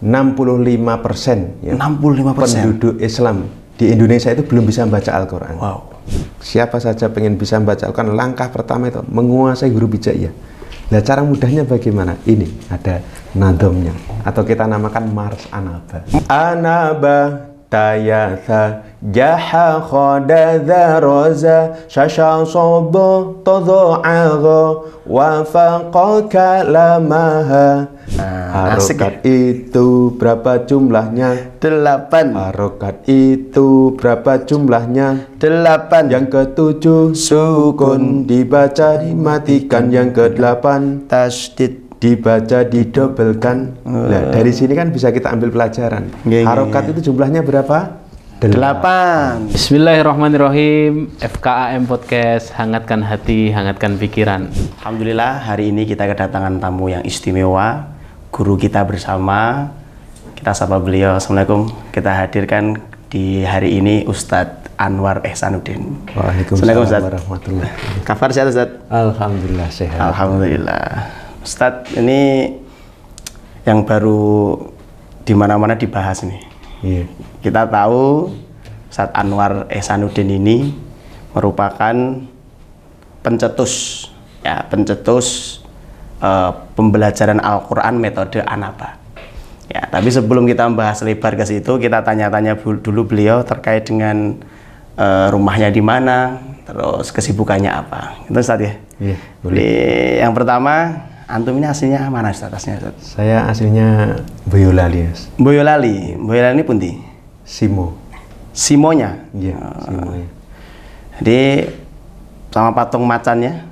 65% ya, 65% penduduk Islam di Indonesia itu belum bisa membaca Al-Quran. Wow. Siapa saja pengen bisa membaca Al-Quran, langkah pertama itu menguasai huruf hijaiyah. Nah, cara mudahnya bagaimana? Ini ada nadomnya, atau kita namakan Mars Anaba. Anaba tayatha jaha khadadha roza shasha sobo todo agho wafaqa kalamaha. Harokat itu berapa jumlahnya? 8. Harokat itu berapa jumlahnya? 8. Yang ketujuh sukun dibaca dimatikan. Yang kedelapan tasdid dibaca didobelkan. Nah, dari sini kan bisa kita ambil pelajaran. Harokat itu jumlahnya berapa? 8. Bismillahirrahmanirrahim. FKAM Podcast, hangatkan hati, hangatkan pikiran. Alhamdulillah, hari ini kita kedatangan tamu yang istimewa, guru kita bersama. Kita sapa beliau. Assalamualaikum. Kita hadirkan di hari ini Ustadz Anwar Ihsanuddin. Waalaikumsalam warahmatullahi wabarakatuh. Kabar sehat, Ustadz? Alhamdulillah sehat. Alhamdulillah. Ustadz, ini yang baru di mana-mana dibahas nih. Iya. Kita tahu Ustadz Anwar Ihsanuddin ini merupakan pencetus pembelajaran Al-Quran metode Anaba. Ya, tapi sebelum kita membahas lebar ke situ, kita tanya-tanya dulu beliau terkait dengan rumahnya di mana, terus kesibukannya apa. Itu Ustadz ya? Iya, boleh. Yang pertama, antum ini aslinya mana Ustadz? Saya aslinya Boyolali, Mas. Boyolali. Boyolali ini pundi? Simo. Simonya? Iya, Simo. Ya. Jadi sama patung macannya?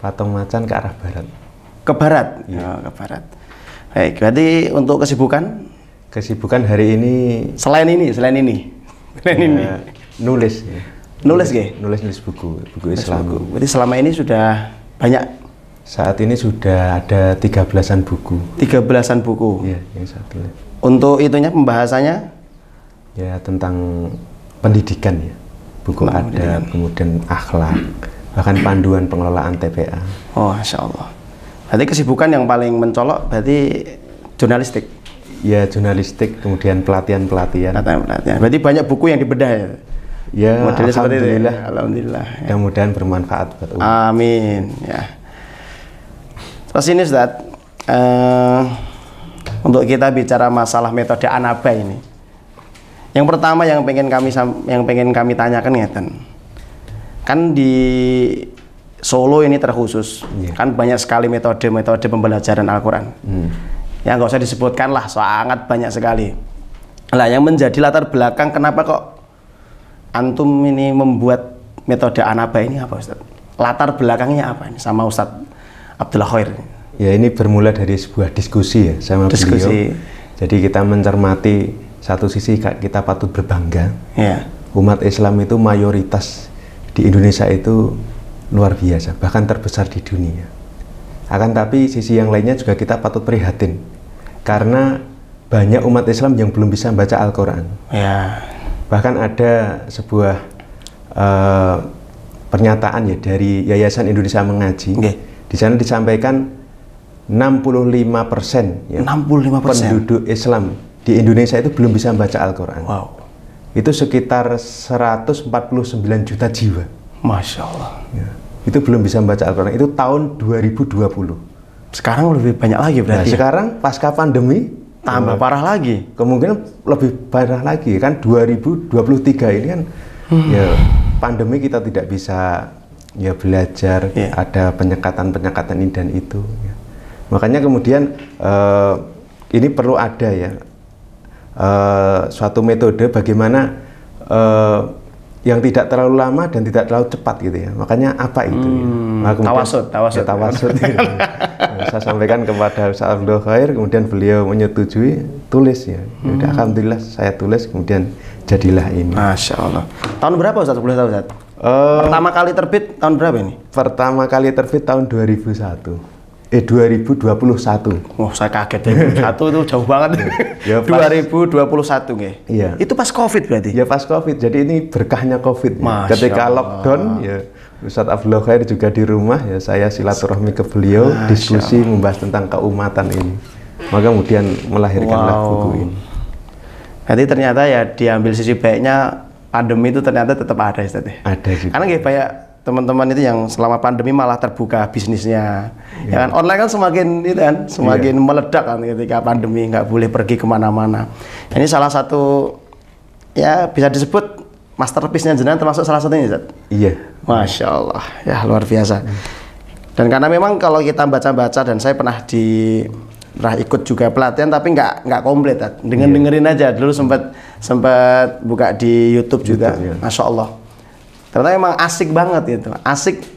Patung macan ke arah barat. Ke barat? Iya. Ke barat. Baik, berarti untuk kesibukan? Kesibukan hari ini Selain ini. Nulis. Ya. Nulis nggih? Nulis buku Islam. Berarti selama ini sudah banyak? Saat ini sudah ada 13-an buku. 13-an buku? Iya, yang satu. Untuk itunya pembahasannya? Ya, tentang pendidikan ya. Buku adab, kemudian akhlak, bahkan panduan pengelolaan TPA. Oh, Masya Allah. Berarti kesibukan yang paling mencolok berarti jurnalistik? Ya, jurnalistik, kemudian pelatihan-pelatihan. Berarti banyak buku yang dibedah ya? Ya, modelnya seperti itu ya? Alhamdulillah. Mudah-mudahan bermanfaat buat umat. Amin. Ya. Terus ini Ustadz, untuk kita bicara masalah metode Anaba ini, yang pertama yang pengen kami tanyakan ngeten, kan di Solo ini terkhusus, kan banyak sekali metode pembelajaran Al-Quran. Ya nggak usah disebutkan lah, sangat banyak sekali. Lah yang menjadi latar belakang kenapa kok antum ini membuat metode Anaba ini apa Ustadz? Latar belakangnya apa ini sama Ustadz Abdullah Khair? Ya, ini bermula dari sebuah diskusi ya sama beliau. Jadi kita mencermati satu sisi kita patut berbangga. Ya. Umat Islam itu mayoritas di Indonesia itu luar biasa, bahkan terbesar di dunia. Akan tapi sisi yang lainnya juga kita patut prihatin karena banyak umat Islam yang belum bisa membaca Al-Quran. Ya. Bahkan ada sebuah pernyataan ya dari Yayasan Indonesia Mengaji. Di sana disampaikan 65% ya, 65% penduduk Islam di Indonesia itu belum bisa membaca Al-Quran. Wow. Itu sekitar 149 juta jiwa. Masya Allah. Ya. Itu belum bisa membaca Al-Quran. Itu tahun 2020. Sekarang lebih banyak lagi berarti. Nah, sekarang pasca pandemi tambah parah lagi. Kemungkinan lebih parah lagi kan 2023 ini kan ya pandemi kita tidak bisa ya belajar, ada penyekatan ini dan itu. Ya. Makanya kemudian ini perlu ada ya suatu metode bagaimana yang tidak terlalu lama dan tidak terlalu cepat gitu ya. Makanya apa itu? Tawasud. Gitu. Saya sampaikan kepada Ustadz Abdullah Khair, kemudian beliau menyetujui, tulis ya. Udah, alhamdulillah saya tulis, kemudian jadilah ini. Masya Allah. Tahun berapa Ustadz? Boleh tahu Ustadz? Pertama kali terbit tahun berapa ini? Pertama kali terbit tahun 2001. 2021. Wah, saya kaget ya. 2001 itu jauh banget. Ya, 2021 nggih. Iya. Itu pas Covid berarti? Ya pas Covid. Jadi ini berkahnya Covid. Ya. Ketika lockdown ya Ustadz Abdullah Khair juga di rumah ya, saya silaturahmi ke beliau, diskusi membahas tentang keumatan ini. Maka kemudian melahirkanlah Wow. buku ini. Nanti ternyata ya diambil sisi baiknya, pandemi itu ternyata tetap ada Ustaz ya. Ada juga. Karena kayak banyak teman-teman itu yang selama pandemi malah terbuka bisnisnya. Ya kan online kan semakin itu kan semakin meledak kan ketika pandemi, nggak boleh pergi kemana-mana. Ini salah satu ya bisa disebut masterpiece-nya jenengan termasuk salah satunya Ustaz. Iya. Masya Allah, ya luar biasa. Dan karena memang kalau kita baca-baca dan saya pernah ikut juga pelatihan tapi nggak komplit, dengerin aja dulu sempat buka di YouTube juga, YouTube, ya. Masya Allah. Ternyata memang asik banget gitu,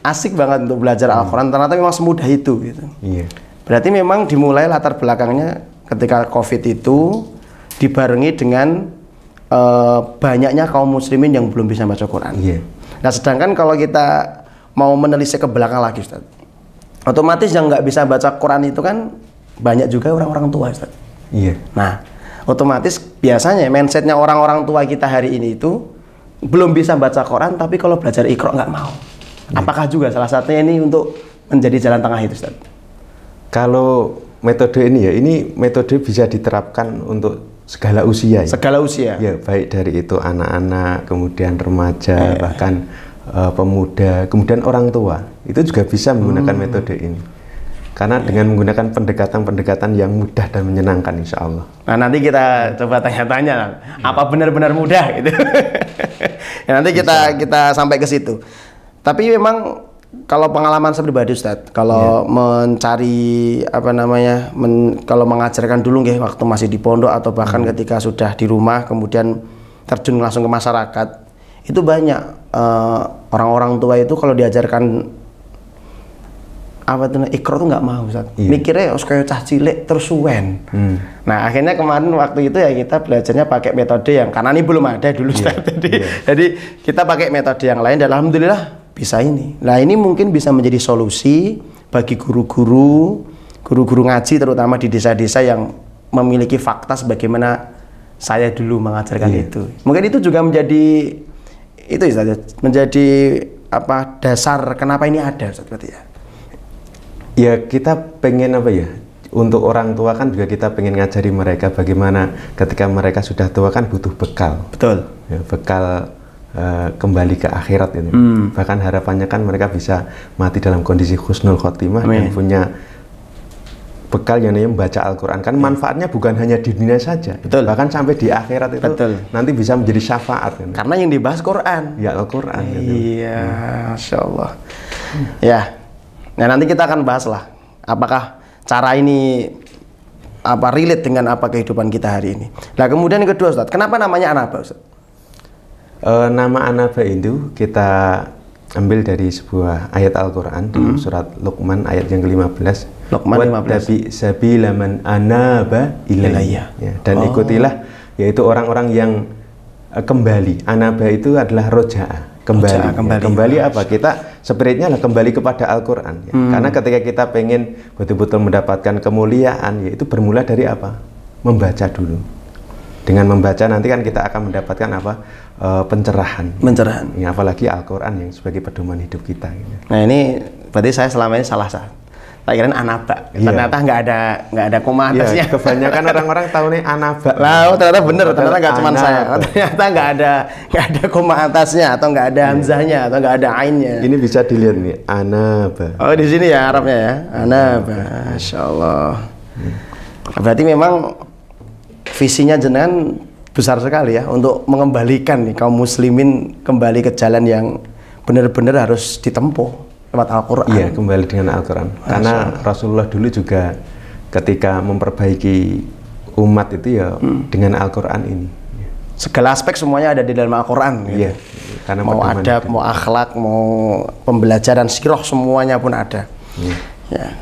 asik banget untuk belajar Al-Quran. Ternyata memang semudah itu gitu. Iya. Berarti memang dimulai latar belakangnya ketika COVID itu dibarengi dengan banyaknya kaum muslimin yang belum bisa baca Quran. Iya. Nah, sedangkan kalau kita mau menelisik ke belakang lagi, Ustaz, otomatis yang nggak bisa baca Quran itu kan banyak juga orang-orang tua, Ustaz. Iya. Nah, otomatis biasanya mindsetnya orang-orang tua kita hari ini itu belum bisa baca Quran, tapi kalau belajar Iqra nggak mau. Apakah juga salah satunya ini untuk menjadi jalan tengah itu, Ustaz? Kalau metode ini ya, ini metode bisa diterapkan untuk segala usia ya. Segala usia. Ya, baik dari itu anak-anak, kemudian remaja, bahkan pemuda, kemudian orang tua. Itu juga bisa menggunakan metode ini. Karena dengan menggunakan pendekatan-pendekatan yang mudah dan menyenangkan, insya Allah. Nah, nanti kita coba tanya-tanya apa benar-benar mudah gitu. Ya, nanti kita sampai ke situ. Tapi memang kalau pengalaman saya pribadi, Ustadz, kalau mencari apa namanya, kalau mengajarkan dulu nggih waktu masih di pondok atau bahkan ketika sudah di rumah kemudian terjun langsung ke masyarakat, itu banyak orang-orang tua itu kalau diajarkan apa tuh Iqra tuh nggak mau, Ustaz. Mikirnya harus kayak cah cilik terus suwen. Nah, akhirnya kemarin waktu itu ya kita belajarnya pakai metode yang karena ini belum ada dulu, Ustaz. Jadi kita pakai metode yang lain dan alhamdulillah bisa ini. Nah, ini mungkin bisa menjadi solusi bagi guru-guru ngaji terutama di desa-desa yang memiliki fakta sebagaimana saya dulu mengajarkan itu. Mungkin itu juga menjadi itu, Ustaz, menjadi apa dasar kenapa ini ada, Ustaz, berarti ya. Ya, kita pengen apa ya, untuk orang tua kan juga kita pengen ngajari mereka bagaimana ketika mereka sudah tua kan butuh bekal. Betul. Ya, bekal kembali ke akhirat ini. Bahkan harapannya kan mereka bisa mati dalam kondisi husnul khotimah dan punya bekal yang namanya membaca Al-Quran. Kan manfaatnya bukan hanya di dunia saja. Betul. Bahkan sampai di akhirat itu nanti bisa menjadi syafaat. Kan? Karena yang dibahas Quran. Ya, Al-Quran. Iya, Masya Allah. Ya. Nah, nanti kita akan bahas lah apakah cara ini apa relate dengan apa kehidupan kita hari ini. Nah, kemudian yang kedua, Ustaz, kenapa namanya Anaba, Ustaz? Nama Anaba itu kita ambil dari sebuah ayat Al-Quran di surat Luqman ayat yang ke-15. Luqman 15. Wattabi sabila man anaba ilayya. Ya, dan ikutilah yaitu orang-orang yang kembali. Anaba itu adalah roja'a. Kembali apa? Kita spiritnya adalah kembali kepada Al-Quran ya. Karena ketika kita pengen betul-betul mendapatkan kemuliaan, yaitu bermula dari apa? Membaca dulu. Dengan membaca nanti kan kita akan mendapatkan apa? Pencerahan ya, apalagi Al-Quran yang sebagai pedoman hidup kita gitu. Nah, ini berarti saya selama ini salah. Tak kirain Anaba. Ternyata nggak ada koma atasnya. Ya, kebanyakan orang-orang tahunya Anaba. Lah, ternyata bener, ternyata nggak cuma saya. Ternyata nggak ada koma atasnya atau nggak ada hamzahnya atau nggak ada ainnya. Ini bisa dilihat nih, Anaba. Oh, di sini ya Arabnya ya. Anaba. Masya Allah. Berarti memang visinya jenengan besar sekali ya untuk mengembalikan nih kaum muslimin kembali ke jalan yang benar-benar harus ditempuh lewat Al-Quran. Iya, kembali dengan Al-Quran. Karena Rasulullah dulu juga ketika memperbaiki umat itu ya dengan Al-Quran ini. Segala aspek semuanya ada di dalam Al-Quran. Iya. Gitu. Karena mau adab, mau akhlak, mau pembelajaran sirah semuanya pun ada. Ya.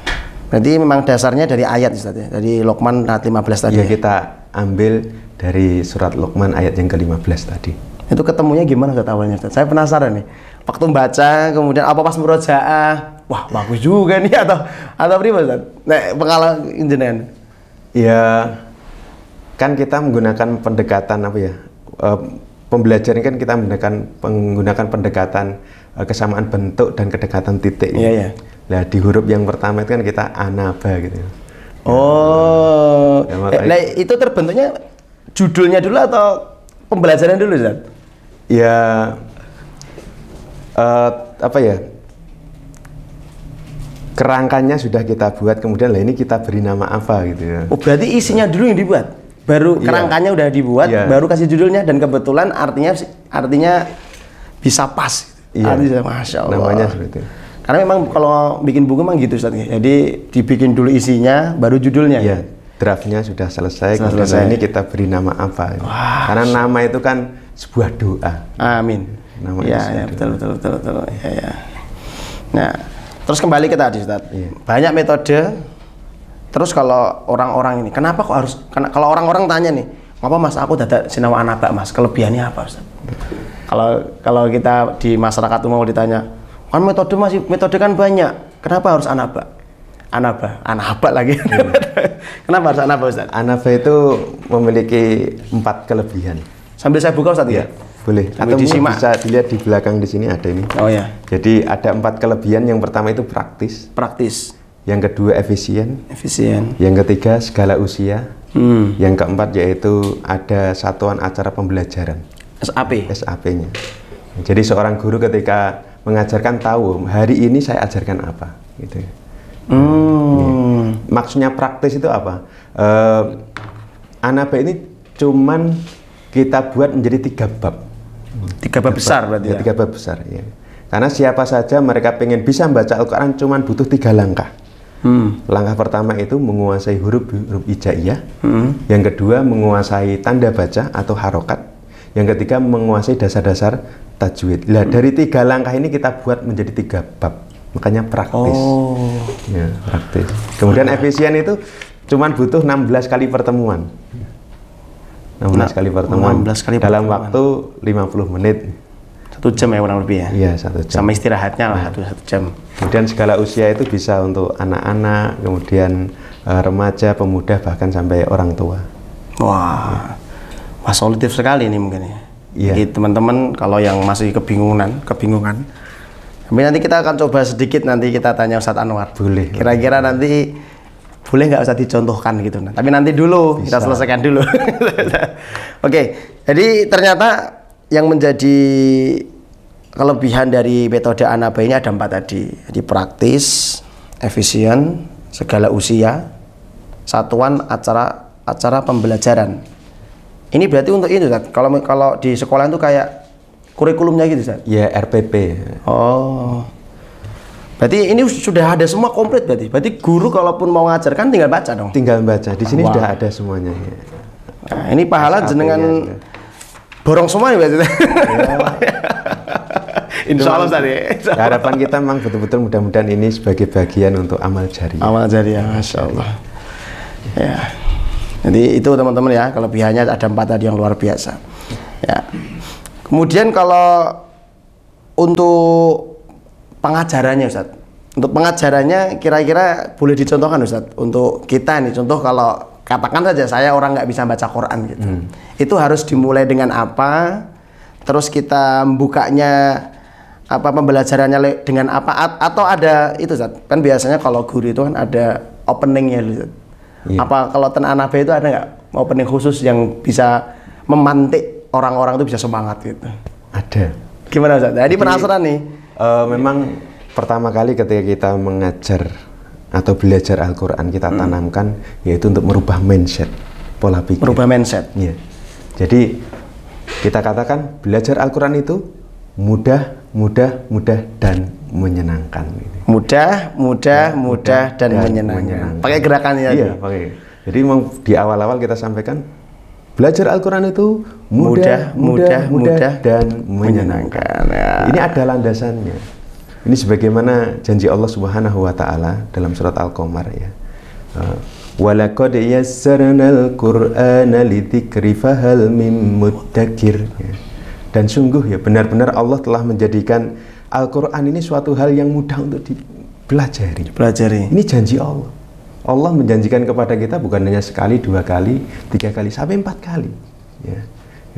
Berarti memang dasarnya dari ayat, Ustaz ya. Dari Luqman ayat 15 tadi. Iya, kita ambil dari surat Luqman ayat yang ke-15 tadi. Itu ketemunya gimana, Ustaz, awalnya, Ustaz? Saya penasaran nih. Waktu baca, kemudian apa pas murojaah, wah bagus juga nih atau prima, Ustaz? Nah, pengalaman jenengan. Ya, kan kita menggunakan pendekatan apa ya? Pembelajaran kan kita menggunakan pendekatan kesamaan bentuk dan kedekatan titik. Iya, iya. Nah, di huruf yang pertama itu kan kita anaba gitu. Oh. Ya, makanya- Nah, itu terbentuknya judulnya dulu atau pembelajaran dulu, Ustaz? Ya, apa ya? Kerangkanya sudah kita buat, kemudian lah ini kita beri nama apa gitu ya. Oh, berarti isinya dulu yang dibuat. Baru Iya. kerangkanya udah dibuat, Iya. baru kasih judulnya dan kebetulan artinya bisa pas. Iya. Artinya Masya Allah. Namanya seperti itu. Karena memang kalau bikin buku memang gitu, Ustaz. Jadi dibikin dulu isinya, baru judulnya. Ya, draftnya sudah selesai, Sudah kemudian selesai. ini kita beri nama apa. Karena nama itu kan sebuah doa. Amin. Namanya Ya, sudah ya, doa. betul. Ya, ya. Nah, terus kembali ke tadi, Ustaz. Iya. Banyak metode. Terus kalau orang-orang ini, kenapa kok harus? Kalau orang-orang tanya nih, apa Mas aku dadak sinau anaba Mas? Kelebihannya apa, Ustaz? Kalau kita di masyarakat umum ditanya, kan metode kan banyak. Kenapa harus anaba? Anaba lagi. Kenapa harus anaba, Ustaz? Anaba itu memiliki 4 kelebihan. Sambil saya buka, Ustaz ya. Boleh. Sambil Atau mungkin disimak. bisa dilihat di belakang di sini ada ini. Oh ya, Jadi ada 4 kelebihan. Yang pertama itu praktis, praktis, yang kedua efisien, efisien. yang ketiga segala usia, Hmm. yang keempat yaitu ada satuan acara pembelajaran. SAP. SAP-nya. Jadi seorang guru ketika mengajarkan tahu hari ini saya ajarkan apa, gitu. Maksudnya praktis itu apa? Anaba ini cuman kita buat menjadi 3 bab. 3 bab besar berarti ya. 3 bab besar. Ya. Karena siapa saja mereka pengen bisa membaca Al-Quran cuman butuh 3 langkah. Langkah pertama itu menguasai huruf hijaiyah. Yang kedua menguasai tanda baca atau harokat. Yang ketiga menguasai dasar-dasar tajwid. Nah, dari 3 langkah ini kita buat menjadi 3 bab. Makanya praktis. Oh. Ya, praktis. Kemudian efisien itu cuman butuh 16 kali pertemuan. 16 kali pertemuan. 16 kali dalam pertemuan. waktu 50 menit. 1 jam ya kurang lebih ya. Iya, 1 jam. Sama istirahatnya lah 1 jam. Kemudian segala usia itu bisa untuk anak-anak, kemudian remaja, pemuda, bahkan sampai orang tua. Wah. Wah, solutif sekali ini mungkin ya. Iya. Jadi teman-teman kalau yang masih kebingungan. Tapi nanti kita akan coba sedikit nanti kita tanya Ustadz Anwar. Boleh. Kira-kira nanti boleh nggak usah dicontohkan gitu. Tapi nanti dulu kita selesaikan dulu. Oke, jadi ternyata yang menjadi kelebihan dari metode Anaba ini ada 4 tadi. Jadi praktis, efisien, segala usia, satuan acara pembelajaran. Ini berarti untuk ini, Ustaz. Kalau di sekolah itu kayak kurikulumnya gitu, Ustaz. Ya, RPP. Oh. Berarti ini sudah ada semua komplit berarti. Berarti guru kalaupun mau ngajarkan tinggal baca dong. Tinggal baca. Di sini Wah. sudah ada semuanya. Ya. Nah, ini pahala SAP-nya jenengan ada. borong semua nih berarti. Insya Allah tadi. Ya, harapan kita memang betul-betul mudah-mudahan ini sebagai bagian untuk amal jariah. Amal jariah, Masya Allah. Ya. Jadi itu teman-teman ya, kelebihannya ada 4 tadi yang luar biasa. Ya. Kemudian kalau untuk pengajarannya, Ustaz. Untuk pengajarannya kira-kira boleh dicontohkan, Ustaz. Untuk kita nih, contoh kalau katakan saja saya orang nggak bisa baca Quran gitu. Itu harus dimulai dengan apa? Terus kita bukanya apa, pembelajarannya dengan apa, atau ada itu, Ustaz. Kan biasanya kalau guru itu kan ada openingnya, Ustaz. Iya. Apa kalau Ten Anaba itu ada nggak opening khusus yang bisa memantik orang-orang itu bisa semangat gitu? Ada. Gimana, Ustaz? Jadi penasaran nih. Memang pertama kali ketika kita mengajar atau belajar Al-Quran kita tanamkan yaitu untuk merubah mindset, pola pikir. Merubah mindset. Iya. Jadi kita katakan belajar Al-Quran itu mudah dan menyenangkan. Mudah dan menyenangkan. Pakai gerakannya. Iya, pakai. Jadi memang di awal-awal kita sampaikan belajar Al-Quran itu mudah dan menyenangkan. Ya. Ini ada landasannya. Ini sebagaimana janji Allah Subhanahu wa taala dalam surat Al-Qamar ya. Walaqad yassarnal Qur'ana lidzikri fahal mim muddakir. Dan sungguh ya benar-benar Allah telah menjadikan Al-Qur'an ini suatu hal yang mudah untuk dipelajari. Ini janji Allah. Allah menjanjikan kepada kita bukan hanya sekali, 2 kali, 3 kali, sampai 4 kali. Ya.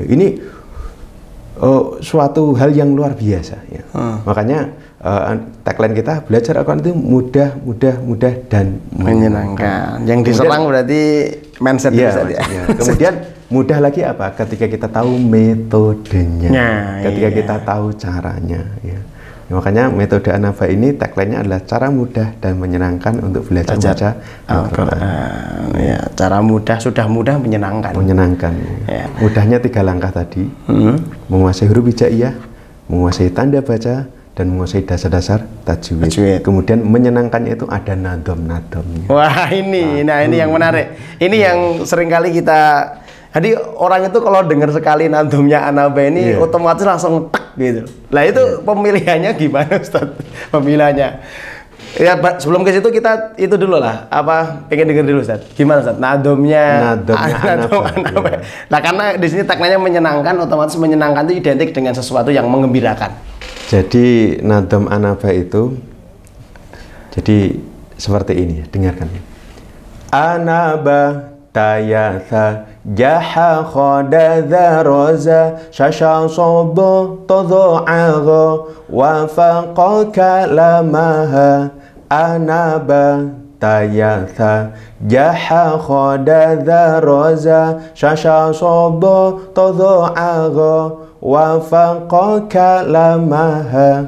Ini suatu hal yang luar biasa ya. Makanya tagline kita belajar Al-Quran itu mudah dan menyenangkan. Yang diserang berarti mindset ya, ya. Kemudian mudah lagi apa? Ketika kita tahu metodenya, ketika kita tahu caranya ya. Makanya metode Anaba ini tagline-nya adalah cara mudah dan menyenangkan untuk belajar baca Al-Quran. Ya, cara mudah, sudah mudah, menyenangkan. Menyenangkan. Ya. Mudahnya 3 langkah tadi, menguasai huruf hijaiyah, menguasai tanda baca, dan menguasai dasar-dasar tajwid. Kemudian menyenangkannya itu ada nadom-nadomnya. Wah ini yang menarik. Ini yang seringkali kita. Jadi orang itu kalau dengar sekali nadomnya Anaba ini otomatis langsung tek gitu. Lah itu pemilihannya gimana Ustaz? Pemilihannya. Ya sebelum ke situ kita itu dulu lah. Pengen denger dulu Ustaz. Gimana Ustaz? Nadomnya Anaba. Nah karena di sini tagline-nya menyenangkan, otomatis menyenangkan itu identik dengan sesuatu yang menggembirakan. Jadi nadom Anaba itu jadi seperti ini, dengarkan. Anaba tayatha jaha khadadha roza shasha sobo tadha'agha wa faqa kalamaha Anaba tayatha jaha khadadha roza shasha sobo tadha'agha wa faqa kalamaha.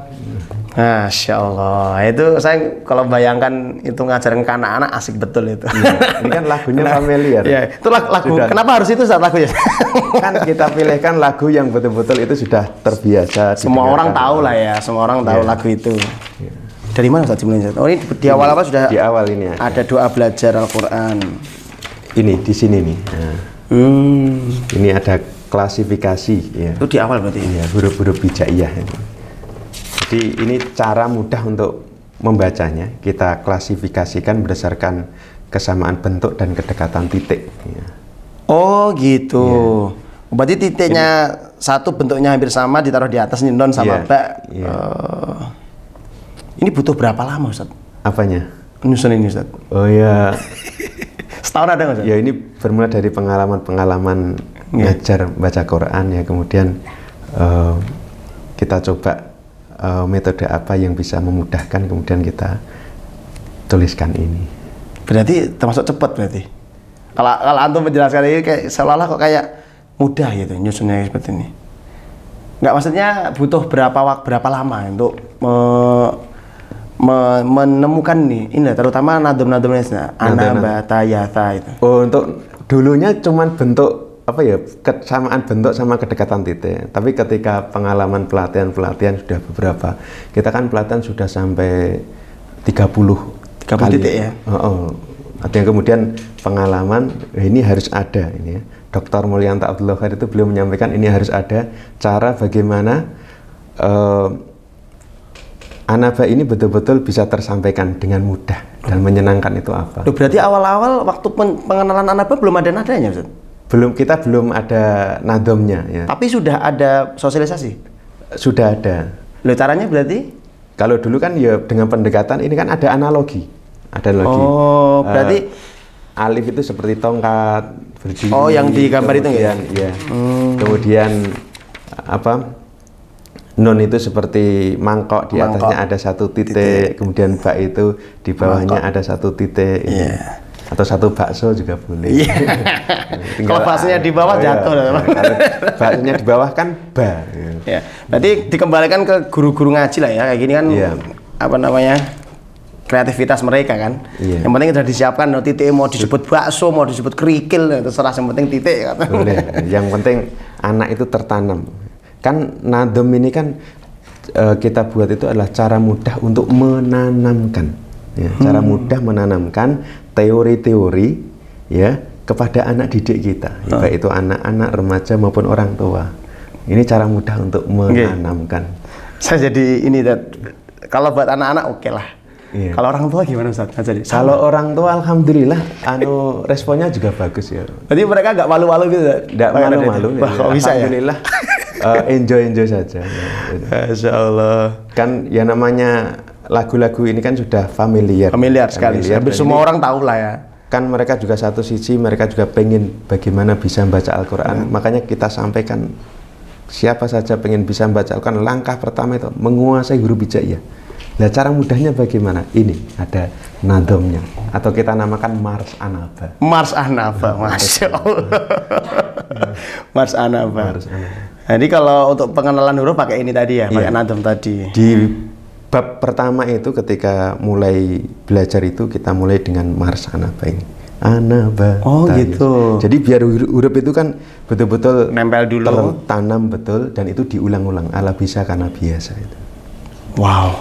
Masya Allah, itu saya kalau bayangkan itu ngajarin ke anak-anak asik betul itu. Ini kan lagunya familiar. Ya, itu lagu. Sudah. Kenapa harus itu saat lagunya? Kan kita pilihkan lagu yang betul-betul itu sudah terbiasa. Semua orang tahu lah ya, semua orang tahu lagu itu. Dari mana Ustaz sebenarnya? Oh ini di awal apa sudah? Di awal ini ada doa belajar Al-Quran. Ini di sini nih. Nah. Ini ada klasifikasi. Ya. Itu di awal berarti? Iya, huruf-huruf hijaiyah ini. Jadi ini cara mudah untuk membacanya. Kita klasifikasikan berdasarkan kesamaan bentuk dan kedekatan titik. Ya. Oh gitu. Ya. Berarti titiknya satu bentuknya hampir sama, ditaruh di atas nih non sama ba. Ya. Ini butuh berapa lama Ustaz? Apanya? Nyusun ini Ustaz. Oh ya. Setahun ada nggak Ustaz? Ya ini bermula dari pengalaman ngajar baca Quran ya. Kemudian kita coba metode apa yang bisa memudahkan, kemudian kita tuliskan ini. Berarti termasuk cepat berarti. Kalau antum menjelaskan ini kayak seolah-olah kok kayak mudah gitu nyusunnya seperti ini. Nggak, maksudnya butuh berapa lama untuk menemukan ini terutama nadom-nadomnya Anaba tayatha itu. Oh, untuk dulunya cuman bentuk apa ya, kesamaan bentuk sama kedekatan titik. Tapi ketika pengalaman pelatihan sudah beberapa, kita kan pelatihan sudah sampai 30 kali. Titik ya. Artinya kemudian pengalaman ini harus ada ini ya. Dr. Mulyanta Abdullah Khair itu beliau menyampaikan ini harus ada cara bagaimana Anaba ini betul-betul bisa tersampaikan dengan mudah dan menyenangkan itu apa. Berarti awal-awal waktu pengenalan Anaba belum ada nadanya Ustaz? Kita belum ada nadomnya ya. Tapi sudah ada sosialisasi? Sudah ada. Loh, caranya berarti? Kalau dulu kan ya dengan pendekatan ini kan ada analogi. Oh, berarti alif itu seperti tongkat berdiri. Oh, yang di gambar itu ya? Iya. Kemudian apa? Nun itu seperti mangkok, di atasnya ada satu titik. Kemudian bak itu di bawahnya ada satu titik. Iya. Atau satu bakso juga boleh. Kalau baksonya di bawah jatuh. Kalau baksonya di bawah kan ba. Ya. Berarti dikembalikan ke guru-guru ngaji lah ya. Kayak gini kan apa namanya? Kreativitas mereka kan. Yang penting sudah disiapkan titik, mau disebut bakso, mau disebut kerikil, terserah, yang penting titik kan. Boleh. Yang penting anak itu tertanam. Kan nadom ini kan kita buat itu adalah cara mudah untuk menanamkan. Ya, cara mudah menanamkan teori-teori ya kepada anak didik kita, baik itu anak-anak, remaja maupun orang tua. Ini cara mudah untuk menanamkan. Saya jadi ini, kalau buat anak-anak oke lah. Iya. Kalau orang tua gimana Ustaz? Kalau orang tua alhamdulillah responnya juga bagus ya. Jadi mereka nggak malu-malu gitu? Nggak malu-malu. Wah, kok bisa ya? Alhamdulillah. Enjoy saja. Masya Allah. Kan ya namanya lagu-lagu ini kan sudah familiar sekali. Hampir semua orang tahu lah ya. Kan mereka juga satu sisi, mereka juga pengen bagaimana bisa membaca Al-Quran. Makanya kita sampaikan siapa saja pengen bisa membaca Al-Quran, langkah pertama itu menguasai huruf hijaiyah. Nah, cara mudahnya bagaimana? Ini ada nadomnya, atau kita namakan Mars Anaba. Mars Anaba, Masya Allah. Mars Anaba. Jadi kalau untuk pengenalan huruf pakai ini tadi ya, pakai nadom tadi. Di bab pertama itu ketika mulai belajar itu kita mulai dengan Mars Anaba ini. Anaba. Oh gitu. Jadi biar huruf itu kan betul-betul nempel dulu, tertanam betul, dan itu diulang-ulang ala bisa karena biasa itu. Wow.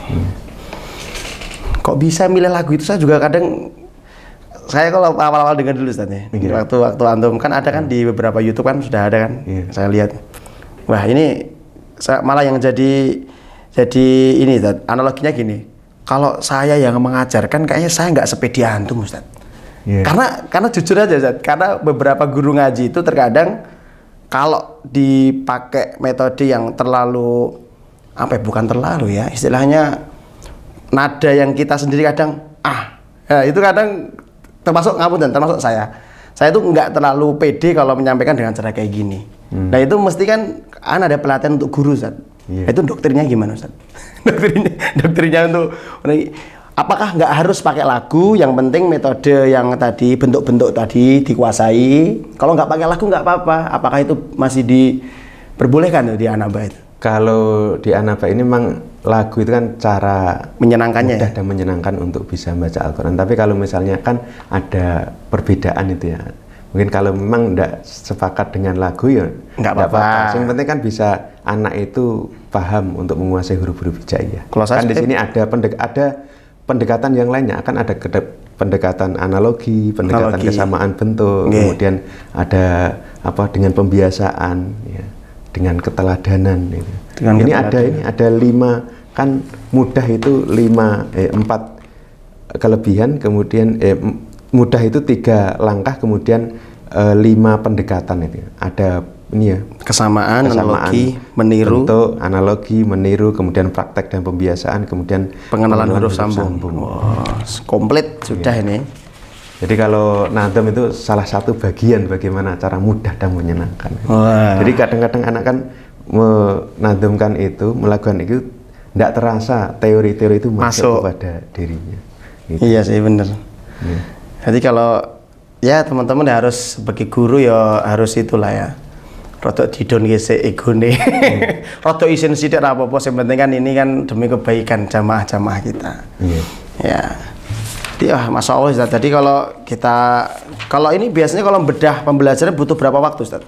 Kok bisa milih lagu itu? Saya juga kadang, saya kalau awal-awal dengar dulu Ustaz ya. Waktu antum kan ada kan di beberapa YouTube kan sudah ada kan. Saya lihat. Wah, ini malah yang jadi ini Ustaz, analoginya gini. Kalau saya yang mengajarkan kayaknya saya nggak sepedi antum Ustaz. Karena jujur aja Ustaz, karena beberapa guru ngaji itu terkadang kalau dipakai metode yang terlalu bukan terlalu ya, istilahnya nada yang kita sendiri kadang itu kadang termasuk termasuk saya itu nggak terlalu pede kalau menyampaikan dengan cara kayak gini. Nah itu mesti kan ada pelatihan untuk guru Ustaz. Itu doktrinnya gimana Ustaz? doktrinya untuk apakah nggak harus pakai lagu, yang penting metode yang tadi, bentuk-bentuk tadi dikuasai. Kalau nggak pakai lagu nggak apa-apa. Apakah itu masih diperbolehkan di Anaba itu? Kalau di Anaba ini memang lagu itu kan cara menyenangkannya mudah dan menyenangkan untuk bisa membaca Al-Quran. Tapi kalau misalnya kan ada perbedaan itu ya. Mungkin kalau memang tidak sepakat dengan lagu ya nggak apa-apa. Yang penting kan bisa anak itu paham untuk menguasai huruf-huruf hijaiyah. Kan di sini ada pendekatan yang lainnya, akan ada pendekatan analogi, pendekatan kesamaan bentuk, kemudian ada dengan pembiasaan ya, dengan keteladanan gitu. Ini ada 5 kan mudah itu 4 kelebihan, kemudian mudah itu 3 langkah, kemudian 5 pendekatan itu. Ada ini ya, kesamaan, analogi, meniru, bentuk, analogi, meniru, kemudian praktek dan pembiasaan, kemudian pengenalan huruf sambung. Wow, komplit sudah ini. Jadi kalau nadom itu salah satu bagian bagaimana cara mudah dan menyenangkan. Wow. Jadi kadang-kadang anak kan menadomkan itu, melakukan itu, tidak terasa teori-teori itu masuk kepada dirinya. Gitu. Iya sih bener. Jadi kalau ya teman-teman harus sebagai guru ya harus itulah ya. Rodok didon gesek egone. Rodok isin sithik ra apa-apa, sing penting kan ini kan demi kebaikan jamaah-jamaah kita. Ya. Jadi Masya Allah Ustaz. Jadi kalau ini biasanya kalau bedah pembelajaran butuh berapa waktu Ustaz?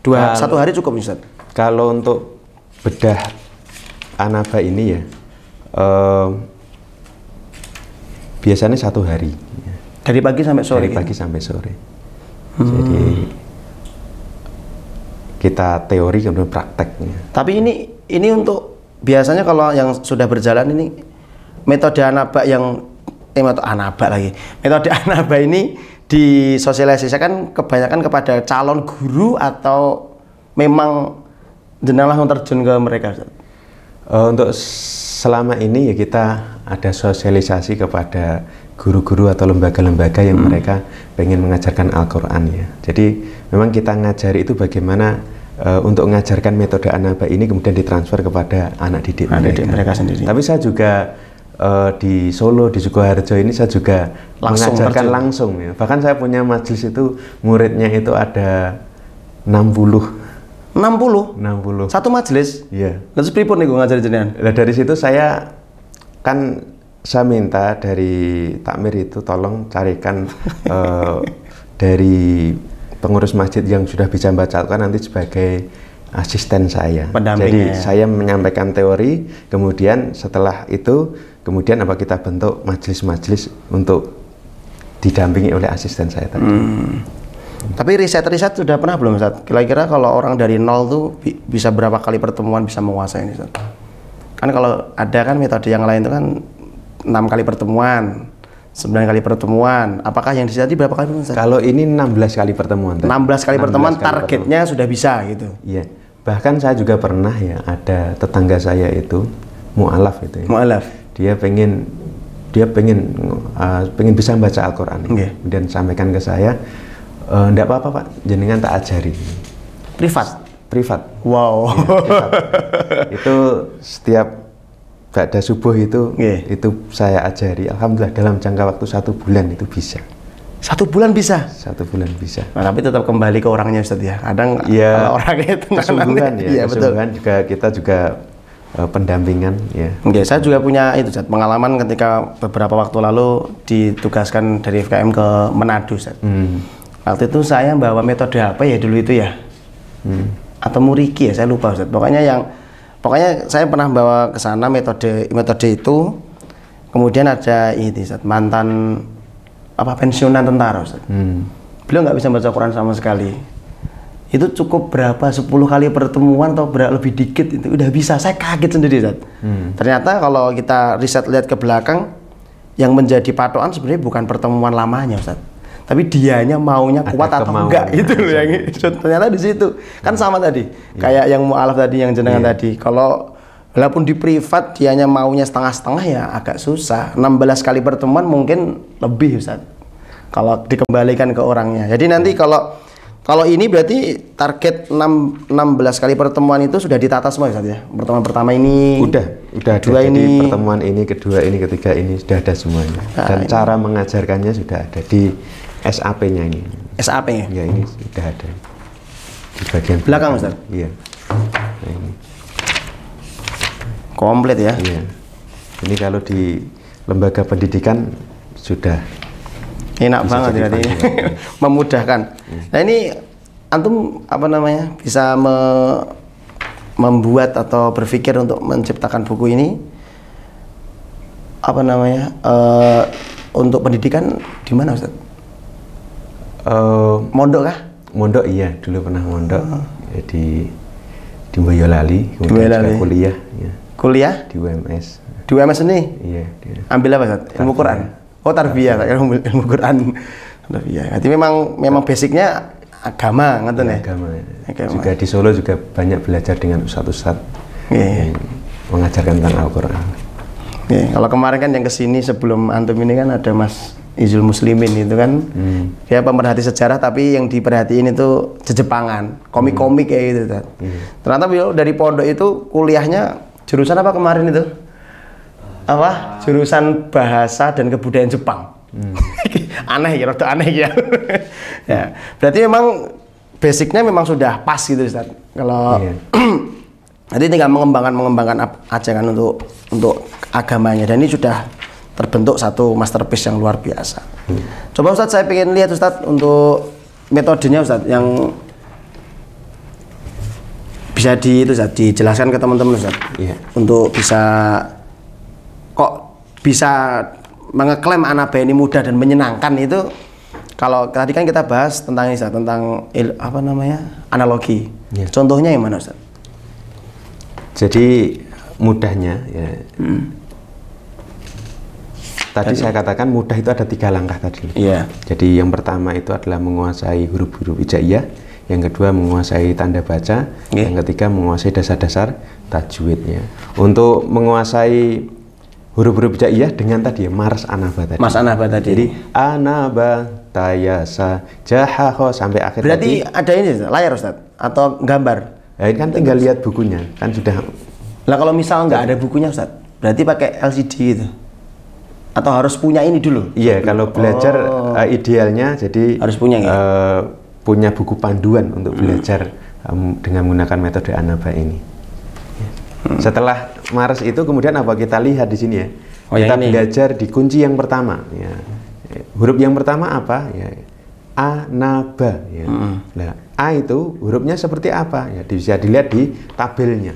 1 hari cukup Ustaz? Kalau untuk bedah Anaba ini ya biasanya 1 hari. Dari pagi sampai sore? Dari pagi sampai sore. Jadi kita teori kemudian prakteknya. Tapi ini untuk biasanya kalau yang sudah berjalan ini metode Anaba metode Anaba ini disosialisasikan kebanyakan kepada calon guru atau memang jenengan langsung terjun ke mereka? Untuk selama ini ya kita ada sosialisasi kepada guru-guru atau lembaga-lembaga yang mereka pengen mengajarkan Al-Quran ya. Jadi memang kita ngajari itu bagaimana untuk mengajarkan metode Anaba ini kemudian ditransfer kepada anak didik mereka sendiri. Tapi saya juga di Solo, di Sukoharjo ini saya juga mengajarkan langsung ya. Bahkan saya punya majelis itu muridnya itu ada 60. 60? Satu majelis? Iya. Terus pripun nih gue ngajar jenengan? Nah, dari situ saya minta dari takmir itu tolong carikan dari pengurus masjid yang sudah bisa membaca Al-Quran nanti sebagai asisten saya. Jadi saya menyampaikan teori, kemudian setelah itu kemudian kita bentuk majelis-majelis untuk didampingi oleh asisten saya tadi. Tapi riset-riset sudah pernah belum Ustaz? Kira-kira kalau orang dari nol tuh bisa berapa kali pertemuan bisa menguasai ini Ustaz? Kan kalau ada kan metode yang lain itu kan 6 kali pertemuan, 9 kali pertemuan. Apakah yang disini berapa kali pertemuan Ustaz? Kalau ini 16 kali pertemuan. 16 kali pertemuan targetnya sudah bisa gitu. Iya. Bahkan saya juga pernah ya ada tetangga saya itu mu'alaf itu ya. Mu'alaf. Dia pengen bisa membaca Al-Quran dan sampaikan ke saya, enggak apa-apa Pak, jenengan tak ajari. Privat? privat. Wow. Ya, privat. Itu setiap ba'da subuh itu Nggih. itu saya ajari. Alhamdulillah dalam jangka waktu 1 bulan itu bisa. 1 bulan bisa. 1 bulan bisa. Nah, tapi tetap kembali ke orangnya Ustaz ya. Kadang Ya, kalau orangnya itu kesungguhan ya, Iya, betul. kesungguhan juga kita juga pendampingan ya. Oke, saya juga punya itu Ustaz, pengalaman ketika beberapa waktu lalu ditugaskan dari FKM ke Manado Ustaz. Waktu itu saya bawa metode apa ya dulu itu ya? Atau Muriki ya, saya lupa Ustaz. Pokoknya saya pernah bawa ke sana metode itu. Kemudian ada ini Ustaz, mantan pensiunan tentara Ustaz. Beliau nggak bisa baca Quran sama sekali. Itu cukup berapa 10 kali pertemuan atau lebih dikit itu udah bisa. Saya kaget sendiri Ustaz. Ternyata kalau kita riset lihat ke belakang, yang menjadi patokan sebenarnya bukan pertemuan lamanya Ustaz, tapi dianya maunya kuat atau enggak gitu loh yang ternyata di situ. Kan sama tadi kayak yang mu'alaf tadi, yang jenengan tadi. Kalau walaupun di privat dianya maunya setengah-setengah ya agak susah. 16 kali pertemuan mungkin lebih Ustaz kalau dikembalikan ke orangnya. Jadi nanti kalau ini berarti target 16 kali pertemuan itu sudah ditata semua Ustaz ya? Pertemuan pertama ini udah ada. Jadi pertemuan ini, kedua ini, ketiga ini sudah ada semuanya. Dan cara mengajarkannya sudah ada di SAP-nya ini. SAP ya? Ya, ini sudah ada di bagian belakang Ustaz? Iya. Nah, ini. Komplit ya? Iya. Ini kalau di lembaga pendidikan sudah enak banget ya, memudahkan. Nah ini antum bisa membuat atau berpikir untuk menciptakan buku ini untuk pendidikan di mana Ustaz? Mondok kah? Mondok iya, dulu pernah mondok ya, di Boyolali, kemudian juga kuliah ya. Kuliah di UMS. Di UMS ini? Iya. Ambil apa Ustaz? Ilmu Quran. Oh, tarbiyah, ilmu Quran. Tarbiyah. Jadi memang basicnya agama, ngoten ya? Agama. Juga di Solo juga banyak belajar dengan ustadz-ustadz yang mengajarkan tentang Al-Quran. Kalau kemarin kan yang kesini sebelum antum ini kan ada Mas Izul Muslimin itu kan, dia pemerhati sejarah tapi yang diperhatiin itu Jepangan, komik-komik kayak gitu. Ternyata beliau dari pondok itu kuliahnya jurusan apa kemarin itu? Jurusan bahasa dan kebudayaan Jepang. Aneh ya, rada aneh ya. Ya, berarti memang basicnya memang sudah pas gitu Ustaz. Kalau nanti tinggal mengembangkan aja kan untuk agamanya, dan ini sudah terbentuk satu masterpiece yang luar biasa. Coba Ustaz, saya pengen lihat Ustaz untuk metodenya Ustaz yang bisa dijelaskan ke teman-teman Ustaz. Untuk bisa mengeklaim Anaba ini mudah dan menyenangkan itu. Kalau tadi kan kita bahas tentang analogi. Contohnya yang mana Ustaz? Jadi mudahnya ya. Tadi saya katakan mudah itu ada 3 langkah tadi. Jadi yang pertama itu adalah menguasai huruf-huruf hijaiyah, yang kedua menguasai tanda baca, yang ketiga menguasai dasar-dasar tajwidnya. Untuk menguasai huruf-huruf hijaiyah dengan tadi ya Mars Anaba tadi. Mas Anaba tadi. Jadi Anaba, Tayasa, Jahaho sampai akhir. Berarti tadi, ada ini layar Ustaz atau gambar? Ya, ini kan tinggal lihat bukunya kan sudah. Lah kalau misal nggak ada bukunya Ustaz, berarti pakai LCD gitu? Atau harus punya ini dulu? Iya, kalau belajar idealnya jadi harus punya punya buku panduan untuk belajar dengan menggunakan metode Anaba ini. Setelah Mars itu kemudian apa kita lihat di sini ya? Kita belajar di kunci yang pertama. Ya. Huruf yang pertama apa? Ya. Anaba. Ya. Nah, A itu hurufnya seperti apa? Ya, bisa dilihat di tabelnya.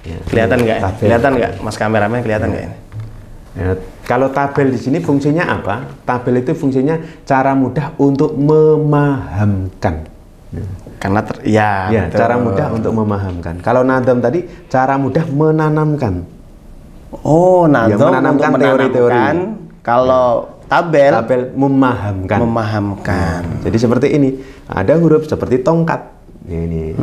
Ya. Kelihatan nggak? Kelihatan nggak, Mas kameramen? Kelihatan nggak ini? Ya, kalau tabel di sini fungsinya apa? Tabel itu fungsinya cara mudah untuk memahamkan. Karena cara mudah untuk memahamkan. Kalau nadam tadi cara mudah menanamkan. Oh, nadam menanamkan teori-teori. Kalau tabel memahamkan. Jadi seperti ini. Ada huruf seperti tongkat. Ini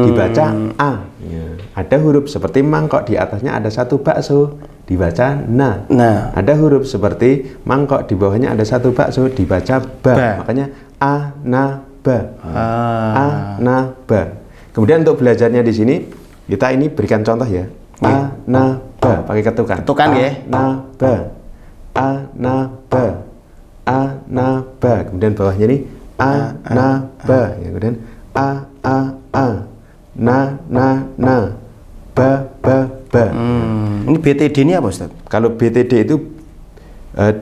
dibaca A. Ya. Ada huruf seperti mangkok, di atasnya ada satu bakso, dibaca na. Ada huruf seperti mangkok, di bawahnya ada satu bakso, dibaca ba. Makanya Anaba. Anaba. Kemudian untuk belajarnya di sini kita ini berikan contoh ya. Anaba pakai ketukan. Ketukan ya. Anaba. Anaba. Anaba. Kemudian bawahnya ini anaba. Ya, kemudian a na ba. Ini BTD ini apa Ustaz? Kalau BTD itu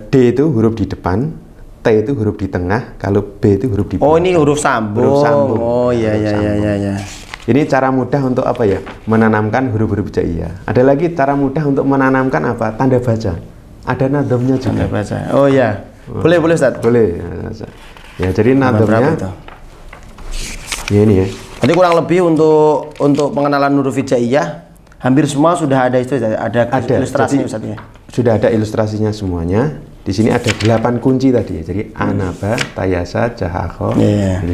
D itu huruf di depan, T itu huruf di tengah, kalau B itu huruf di belakang. Oh, ini huruf sambung. Huruf sambung. Oh iya Huruf iya sambung. iya. Ini cara mudah untuk apa ya? Menanamkan huruf-huruf hijaiyah. Ada lagi cara mudah untuk menanamkan apa? Tanda baca. Ada nadomnya juga. Tanda baca. Oh iya. Boleh Ustaz? Boleh. Ya, jadi nadomnya ya ini ya. Jadi kurang lebih untuk pengenalan huruf hijaiyah hampir semua sudah ada itu, ada ilustrasinya Ustaz ya. Sudah ada ilustrasinya semuanya. Di sini ada 8 kunci tadi ya. Jadi anaba, tayasa, jahakho.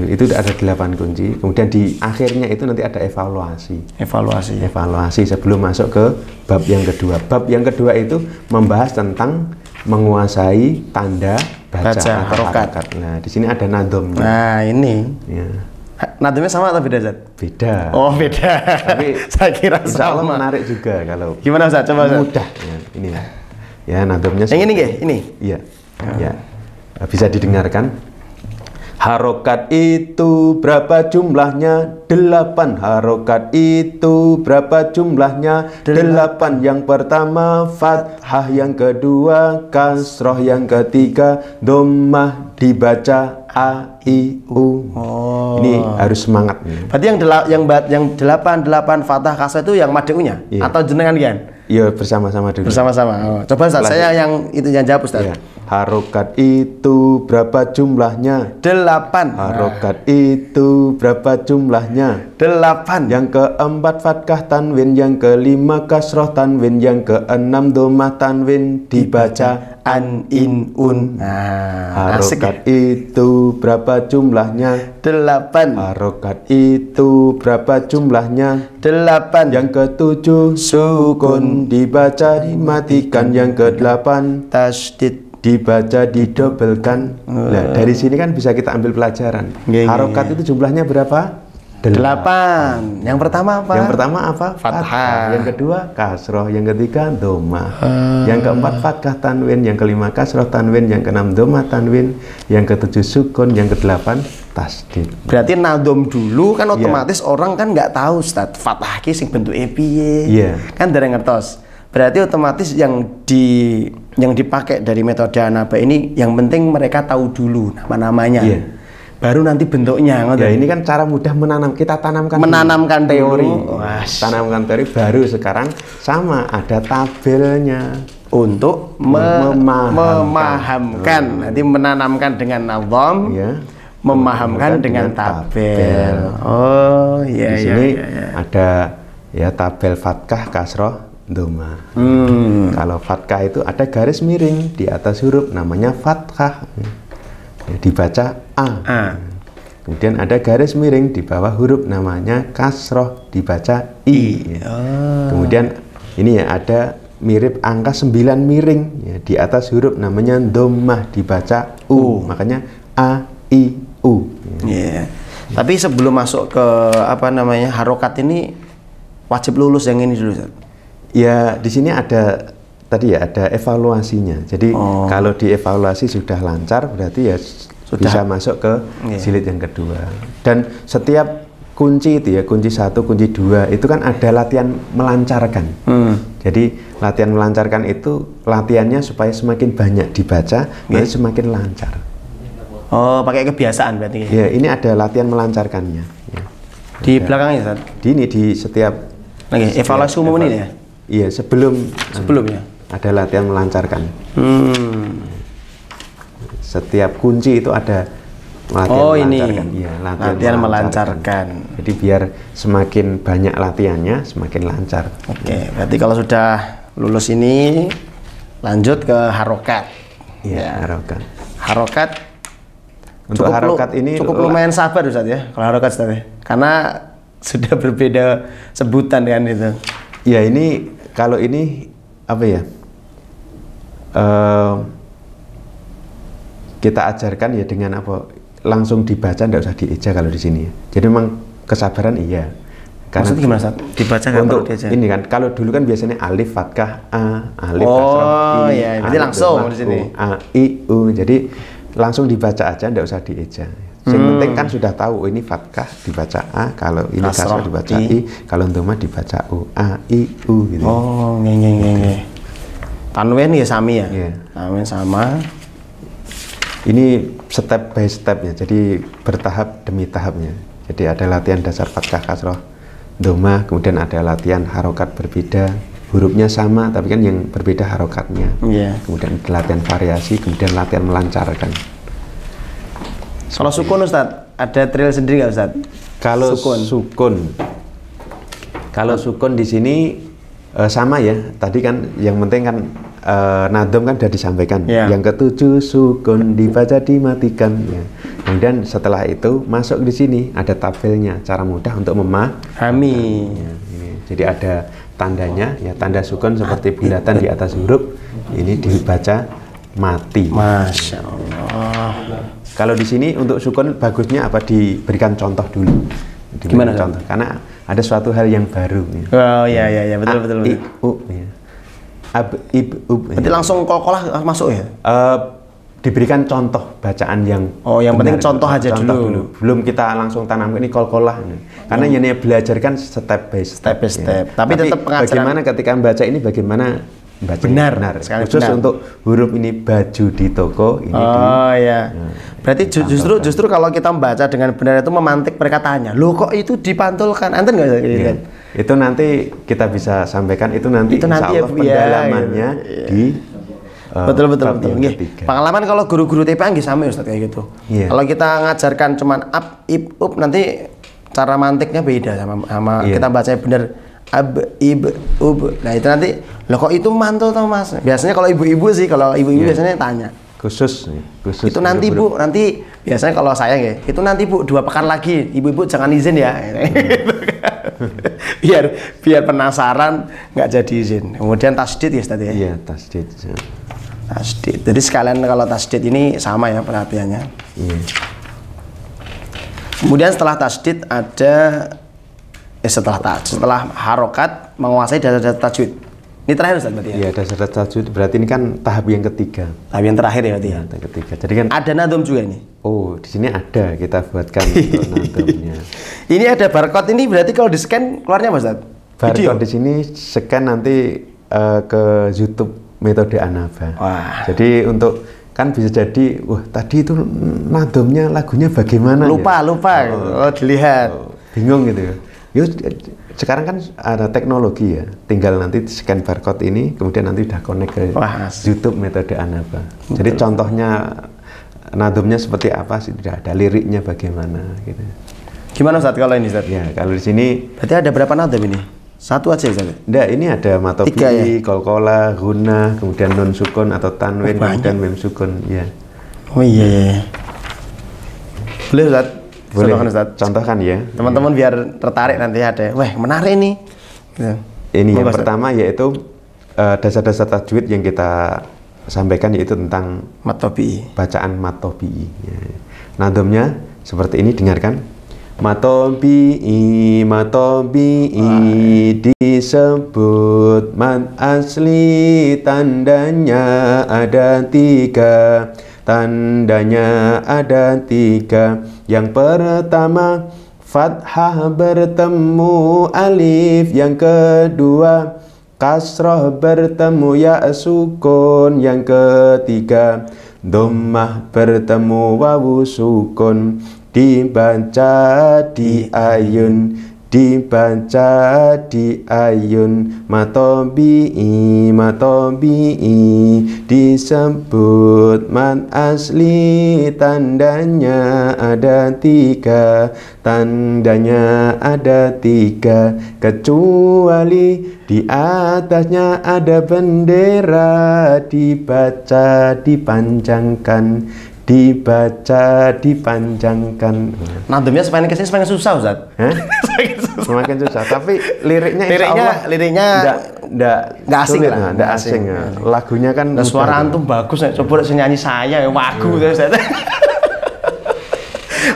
Itu ada 8 kunci. Kemudian di akhirnya itu nanti ada evaluasi. Evaluasi sebelum masuk ke bab yang kedua. Bab yang kedua itu membahas tentang menguasai tanda baca atau harokat. Nah, di sini ada nadomnya. Nah, ini. Ya. Nadomnya sama atau beda, Zat? Beda. Oh, beda. Tapi saya kira insya Allah sama. menarik juga kalau. Gimana, Zat? Coba, Zat. Mudah. Ya, ini. Ya, nadomnya. Yang ini, nggih? Ini. Iya. Ya. Bisa didengarkan. Harokat itu berapa jumlahnya? 8. Harokat itu berapa jumlahnya? 8. Yang pertama fathah, yang kedua kasroh, yang ketiga dhammah, dibaca a i u. Oh. Ini harus semangat nih. Berarti yang 8 fathah kasroh itu yang madeunya atau jenengan kan? Iya, bersama-sama dulu. Bersama-sama. Oh. Coba Ustaz, saya yang jawab Ustaz. Ya. Harokat itu berapa jumlahnya? 8. Harokat itu berapa jumlahnya? 8. Yang keempat fathah tanwin, yang kelima kasroh tanwin, yang keenam dhammah tanwin, dibaca an in un. Nah, harokat itu berapa jumlahnya? 8. Harokat itu berapa jumlahnya? 8. Yang ketujuh sukun, dibaca dimatikan. Yang kedelapan tasdid, dibaca didobelkan. Nah, dari sini kan bisa kita ambil pelajaran. Harokat itu jumlahnya berapa? 8. Yang pertama apa? Yang pertama apa? Fathah. Yang kedua kasroh, yang ketiga dhammah. Yang keempat fathah tanwin, yang kelima kasroh tanwin, yang keenam dhammah tanwin, yang ketujuh sukun, yang kedelapan tasdid. Berarti nadom dulu kan otomatis orang kan nggak tahu Ustaz, fathah ki sing bentuke piye. Kan dereng ngertos. Berarti otomatis yang dipakai dari metode Anaba ini yang penting mereka tahu dulu nama-namanya. Baru nanti bentuknya. Ya, ini kan cara mudah menanamkan teori. Tanamkan teori baru sekarang sama ada tabelnya untuk memahamkan. Nanti menanamkan dengan nazam, memahamkan dengan tabel. Oh, iya. Di sini ada ya tabel fathah, kasroh, dhammah. Kalau fathah itu ada garis miring di atas huruf namanya fathah. Dibaca a. Kemudian ada garis miring di bawah huruf namanya kasroh, dibaca i. Kemudian ini ya ada mirip angka 9 miring ya, di atas huruf namanya dhammah, dibaca u. Makanya a i u. Tapi sebelum masuk ke harokat ini wajib lulus yang ini dulu. Ya, di sini ada tadi ya ada evaluasinya. Jadi kalau dievaluasi sudah lancar berarti ya bisa masuk ke jilid yang kedua. Dan setiap kunci itu ya, kunci 1, kunci 2 itu kan ada latihan melancarkan. Jadi latihan melancarkan itu latihannya supaya semakin banyak dibaca, berarti semakin lancar. Oh, pakai kebiasaan berarti. Ya, ini ada latihan melancarkannya. Ya. Di belakangnya, Ustaz? Di setiap evaluasi umum ini ya? Iya, sebelumnya. Ada latihan melancarkan. Setiap kunci itu ada latihan melancarkan. Iya, latihan melancarkan. Jadi biar semakin banyak latihannya, semakin lancar. Oke, berarti kalau sudah lulus ini lanjut ke harokat. Iya, harokat. Harokat. Untuk harokat ini cukup lumayan sabar Ustaz ya, kalau harokat Ustaz ya. Karena sudah berbeda sebutan kan itu. Ya, ini kalau ini apa ya? Kita ajarkan ya dengan apa? Langsung dibaca, tidak usah dieja kalau di sini. Jadi memang kesabaran iya. Maksudnya gimana Ustaz? Dibaca nggak perlu untuk diajar? ini kan, kalau dulu kan biasanya alif fathah a, alif Oh, kasrah i, iya, berarti alif langsung dhammah di sini. u, a i u. Jadi langsung dibaca aja, enggak usah dieja. Yang penting kan sudah tahu ini fathah dibaca a, kalau ini kasrah dibaca i, kalau dhammah dibaca u, a i u gitu. Oh, nggih. Tanwin ya sami ya? Iya. Tanwin sama. Ini step by stepnya, jadi bertahap demi tahapnya. Jadi ada latihan dasar fathah kasrah dhammah, kemudian ada latihan harokat berbeda, hurufnya sama tapi kan yang berbeda harokatnya. Iya. Kemudian latihan variasi, kemudian latihan melancarkan. Kalau sukun Ustaz, ada drill sendiri nggak Ustaz? Kalau sukun di sini sama ya. Tadi kan yang penting kan nadom kan sudah disampaikan. Yeah. Yang ketujuh sukun dibaca dimatikan. Ya. Kemudian setelah itu masuk di sini ada tabelnya, cara mudah untuk memahami. Ya, ini. Jadi ada tandanya, ya tanda sukun seperti bulatan di atas huruf. Ini dibaca mati. Masya Allah. Kalau di sini untuk sukun bagusnya apa diberikan contoh dulu. Gimana contoh? Karena ada suatu hal yang baru. Ya. Oh iya betul. I, u, ya. Ab, ib, ub. Berarti langsung kol-kolah masuk ya? Diberikan contoh bacaan yang yang benar, penting contoh aja dulu. Belum kita langsung tanam ini kol-kolah. Karena yang belajar kan step by step. Ya. Tapi tetap pengajaran. Bagaimana ketika membaca ini bagaimana baca benar. Khusus benar. Untuk huruf ini baju di toko ini. Iya. Berarti justru kalau kita membaca dengan benar itu memantik perkataannya. Loh kok itu dipantulkan? Enten nggak gitu? Itu nanti kita bisa sampaikan itu nanti insya Allah pendalamannya di betul. Pengalaman kalau guru-guru TPA nggih sama Ustaz kayak gitu. Yeah. Kalau kita ngajarkan cuman ab, ib, up nanti cara mantiknya beda sama kita bacanya bener ab, ib, ub. Nah itu nanti loh kok itu mantul toh Mas? Biasanya kalau ibu-ibu sih, kalau ibu-ibu biasanya tanya. Khusus itu nanti Bu, nanti biasanya kalau saya ya, itu nanti Bu 2 pekan lagi, ibu-ibu jangan izin ya. biar penasaran nggak jadi izin. Kemudian tasdid ya Ustaz ya? Iya, tasdid. Tasdid. Jadi sekalian kalau tasdid ini sama ya perhatiannya. Iya. Kemudian setelah tasdid ada setelah harokat menguasai dasar-dasar tajwid. Ini terakhir Ustaz berarti ya? Iya, dasar tajwid berarti ini kan tahap yang ketiga. Tahap yang terakhir ya berarti ya? Tahap ketiga. Jadi kan ada nadom juga ini? Oh, di sini ada kita buatkan untuk nadomnya. Ini ada barcode ini berarti kalau di scan keluarnya apa Ustaz? Barcode di sini scan nanti ke YouTube metode Anaba. Wah. Jadi untuk kan bisa jadi, wah tadi itu nadomnya lagunya bagaimana? Lupa. Dilihat. Bingung gitu ya. Yuk, sekarang kan ada teknologi ya, tinggal nanti scan barcode ini, kemudian nanti udah connect ke YouTube metode Anaba. Jadi contohnya nadomnya seperti apa sih, tidak ada liriknya bagaimana gitu. Gimana Ustaz kalau ini Ustaz? Ya kalau di sini. Berarti ada berapa nadom ini? Satu aja Ustaz? Enggak, ini ada matobi, ya? kolkola, guna, kemudian nun sukun atau tanwin, kemudian mem sukun, ya. Oh iya. Boleh Ustaz? Boleh, contohkan ya. Teman-teman biar tertarik nanti ada. Wah, menarik nih. Ya. Ini yang pertama yaitu dasar-dasar tajwid yang kita sampaikan yaitu tentang matobi. Bacaan matobi. Ya. Nadomnya seperti ini, dengarkan. Matobi'i disebut mat asli, tandanya ada 3. Tandanya ada 3. Yang pertama fathah bertemu alif. Yang kedua kasroh bertemu ya sukun. Yang ketiga dhammah bertemu wawu sukun. Dibaca di ayun, matobi'i disebut mat asli, tandanya ada 3. Tandanya ada 3 kecuali di atasnya ada bendera. Dibaca dipanjangkan, Nadomnya semakin kesini semakin susah Ustaz. Semakin susah. Tapi liriknya nggak asing lah. Nggak asing. Lagunya kan. Nah, suara antum bagus. Coba nyanyi saya wagu Ustaz.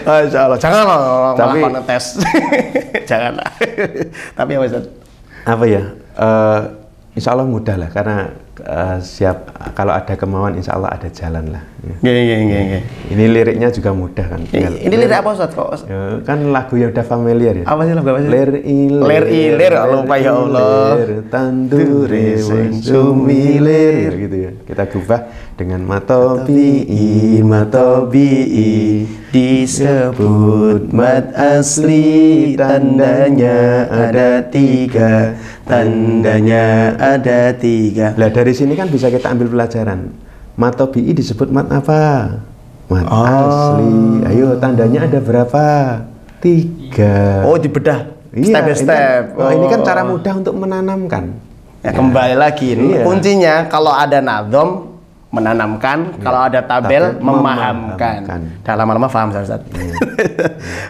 Masya Allah, jangan malah Tapi- kontes. Janganlah. Tapi apa Ustaz? Apa ya? Insya Allah mudah lah, karena siap kalau ada kemauan, insya Allah ada jalan lah. Ya. Gini. Ini liriknya juga mudah kan. tinggal- Ini lirik apa Ustaz kok? Ya, kan lagu yang udah familiar ya. Apa sih lagu apa sih? Lir Lir, lupa ya Allah. Tandure sing sumilir gitu ya. Kita gubah dengan matobi'i disebut mat asli, tandanya ada 3. Tandanya ada 3. Lah dari sini kan bisa kita ambil pelajaran. Matobi'i disebut mat apa? Mat asli. Ayo tandanya ada berapa? 3. Oh, dibedah Iya, step by step. Ini kan cara mudah untuk menanamkan. Ya, kembali lagi, Iya. kuncinya kalau ada nadom menanamkan, kalau ada tabel memahamkan. Dah lama-lama paham Ustaz.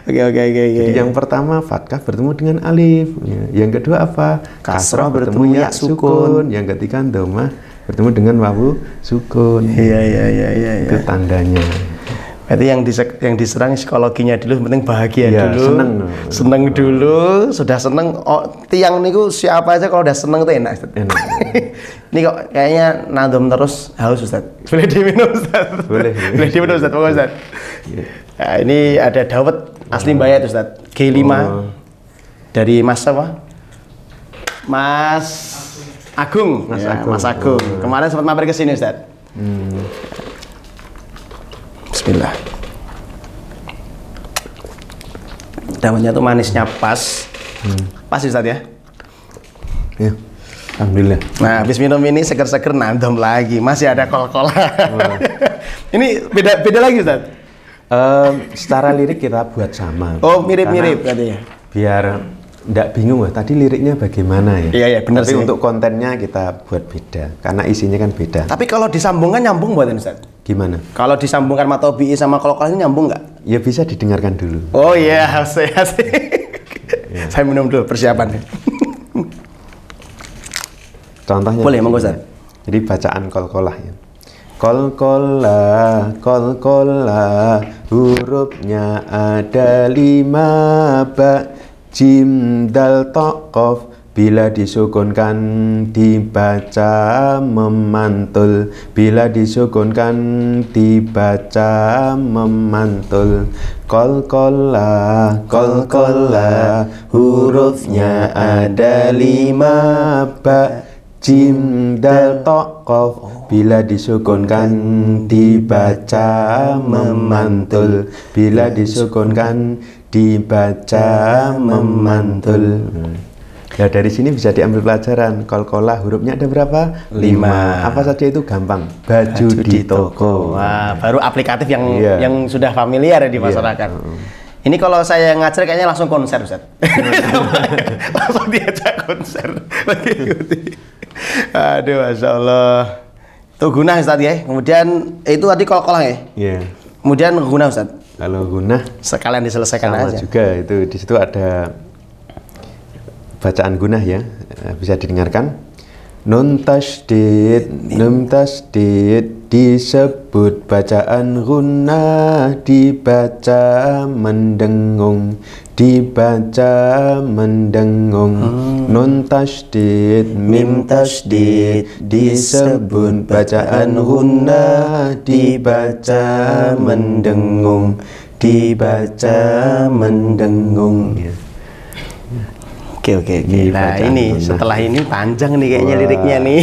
Oke. Jadi yang pertama fathah bertemu dengan alif. Ya. Yang kedua apa? Kasroh Kasroh bertemu ya sukun. Yang ketiga dhammah bertemu dengan wawu sukun. Iya. Itu tandanya. Berarti yang diserang psikologinya dulu, penting bahagia Iya, dulu. Seneng dulu, sudah seneng. Oh, tiang niku siapa aja kalau udah seneng tuh enak Ustaz. Enak. Ini kok kayaknya nadom terus haus Ustaz. Boleh diminum Ustaz. Boleh. Boleh diminum Ustaz, pokoknya Ustaz. Nah, ini ada dawet asli Bayat Ustaz. G5 dari Mas apa? Mas Agung. Mas Ya, Agung. Mas Agung. Kemarin sempat mampir ke sini Ustaz. Bismillah. Dawetnya tuh manisnya pas. Pas Ustaz ya. Ya. Alhamdulillah. Nah, habis minum ini seger-seger nandom lagi. Masih ada kol-kolan. Ini beda lagi Ustaz. Secara lirik kita buat sama. Oh, mirip-mirip katanya. Biar nggak bingung tadi liriknya bagaimana ya. Iya, benar Tapi sih. untuk kontennya kita buat beda karena isinya kan beda. Tapi kalau disambungkan nyambung buatan Ustaz? Gimana? Kalau disambungkan matobi'i sama kol-kolan ini nyambung nggak? Ya bisa didengarkan dulu. Oh iya, asik. Saya minum dulu persiapannya. Contohnya Boleh, begini. monggo, Ustaz. Jadi bacaan kol-kolah ya. Kol-kolah, hurufnya ada 5 ba, jim, dal, ta, qaf. Bila disukunkan dibaca memantul. Bila disukunkan dibaca memantul. Kol-kolah, hurufnya ada 5 ba, jim, dal, ta, qaf. Bila disukunkan dibaca memantul. Bila disukunkan dibaca memantul. Nah dari sini bisa diambil pelajaran. Kol-kolah hurufnya ada berapa? 5. Apa saja itu gampang. Baju di toko. Wah, baru aplikatif yang Iya. yang sudah familiar ya di masyarakat. Ini kalau saya ngajar kayaknya langsung konser Ustaz. Langsung diajak konser. Lagi ikuti. Aduh, Masya Allah. Itu guna Ustaz ya. Kemudian itu tadi kol-kolah ya. Iya. Kemudian guna Ustaz. Kalau gunah Sekalian diselesaikan sama aja. juga itu di situ ada bacaan gunah ya, bisa didengarkan. Nun tasdid disebut bacaan gunah, dibaca mendengung, Nun tasdid, mim tasdid disebut bacaan gunah, dibaca mendengung, ya. Oke. Nah bacaan ini guna. setelah ini panjang nih kayaknya liriknya nih.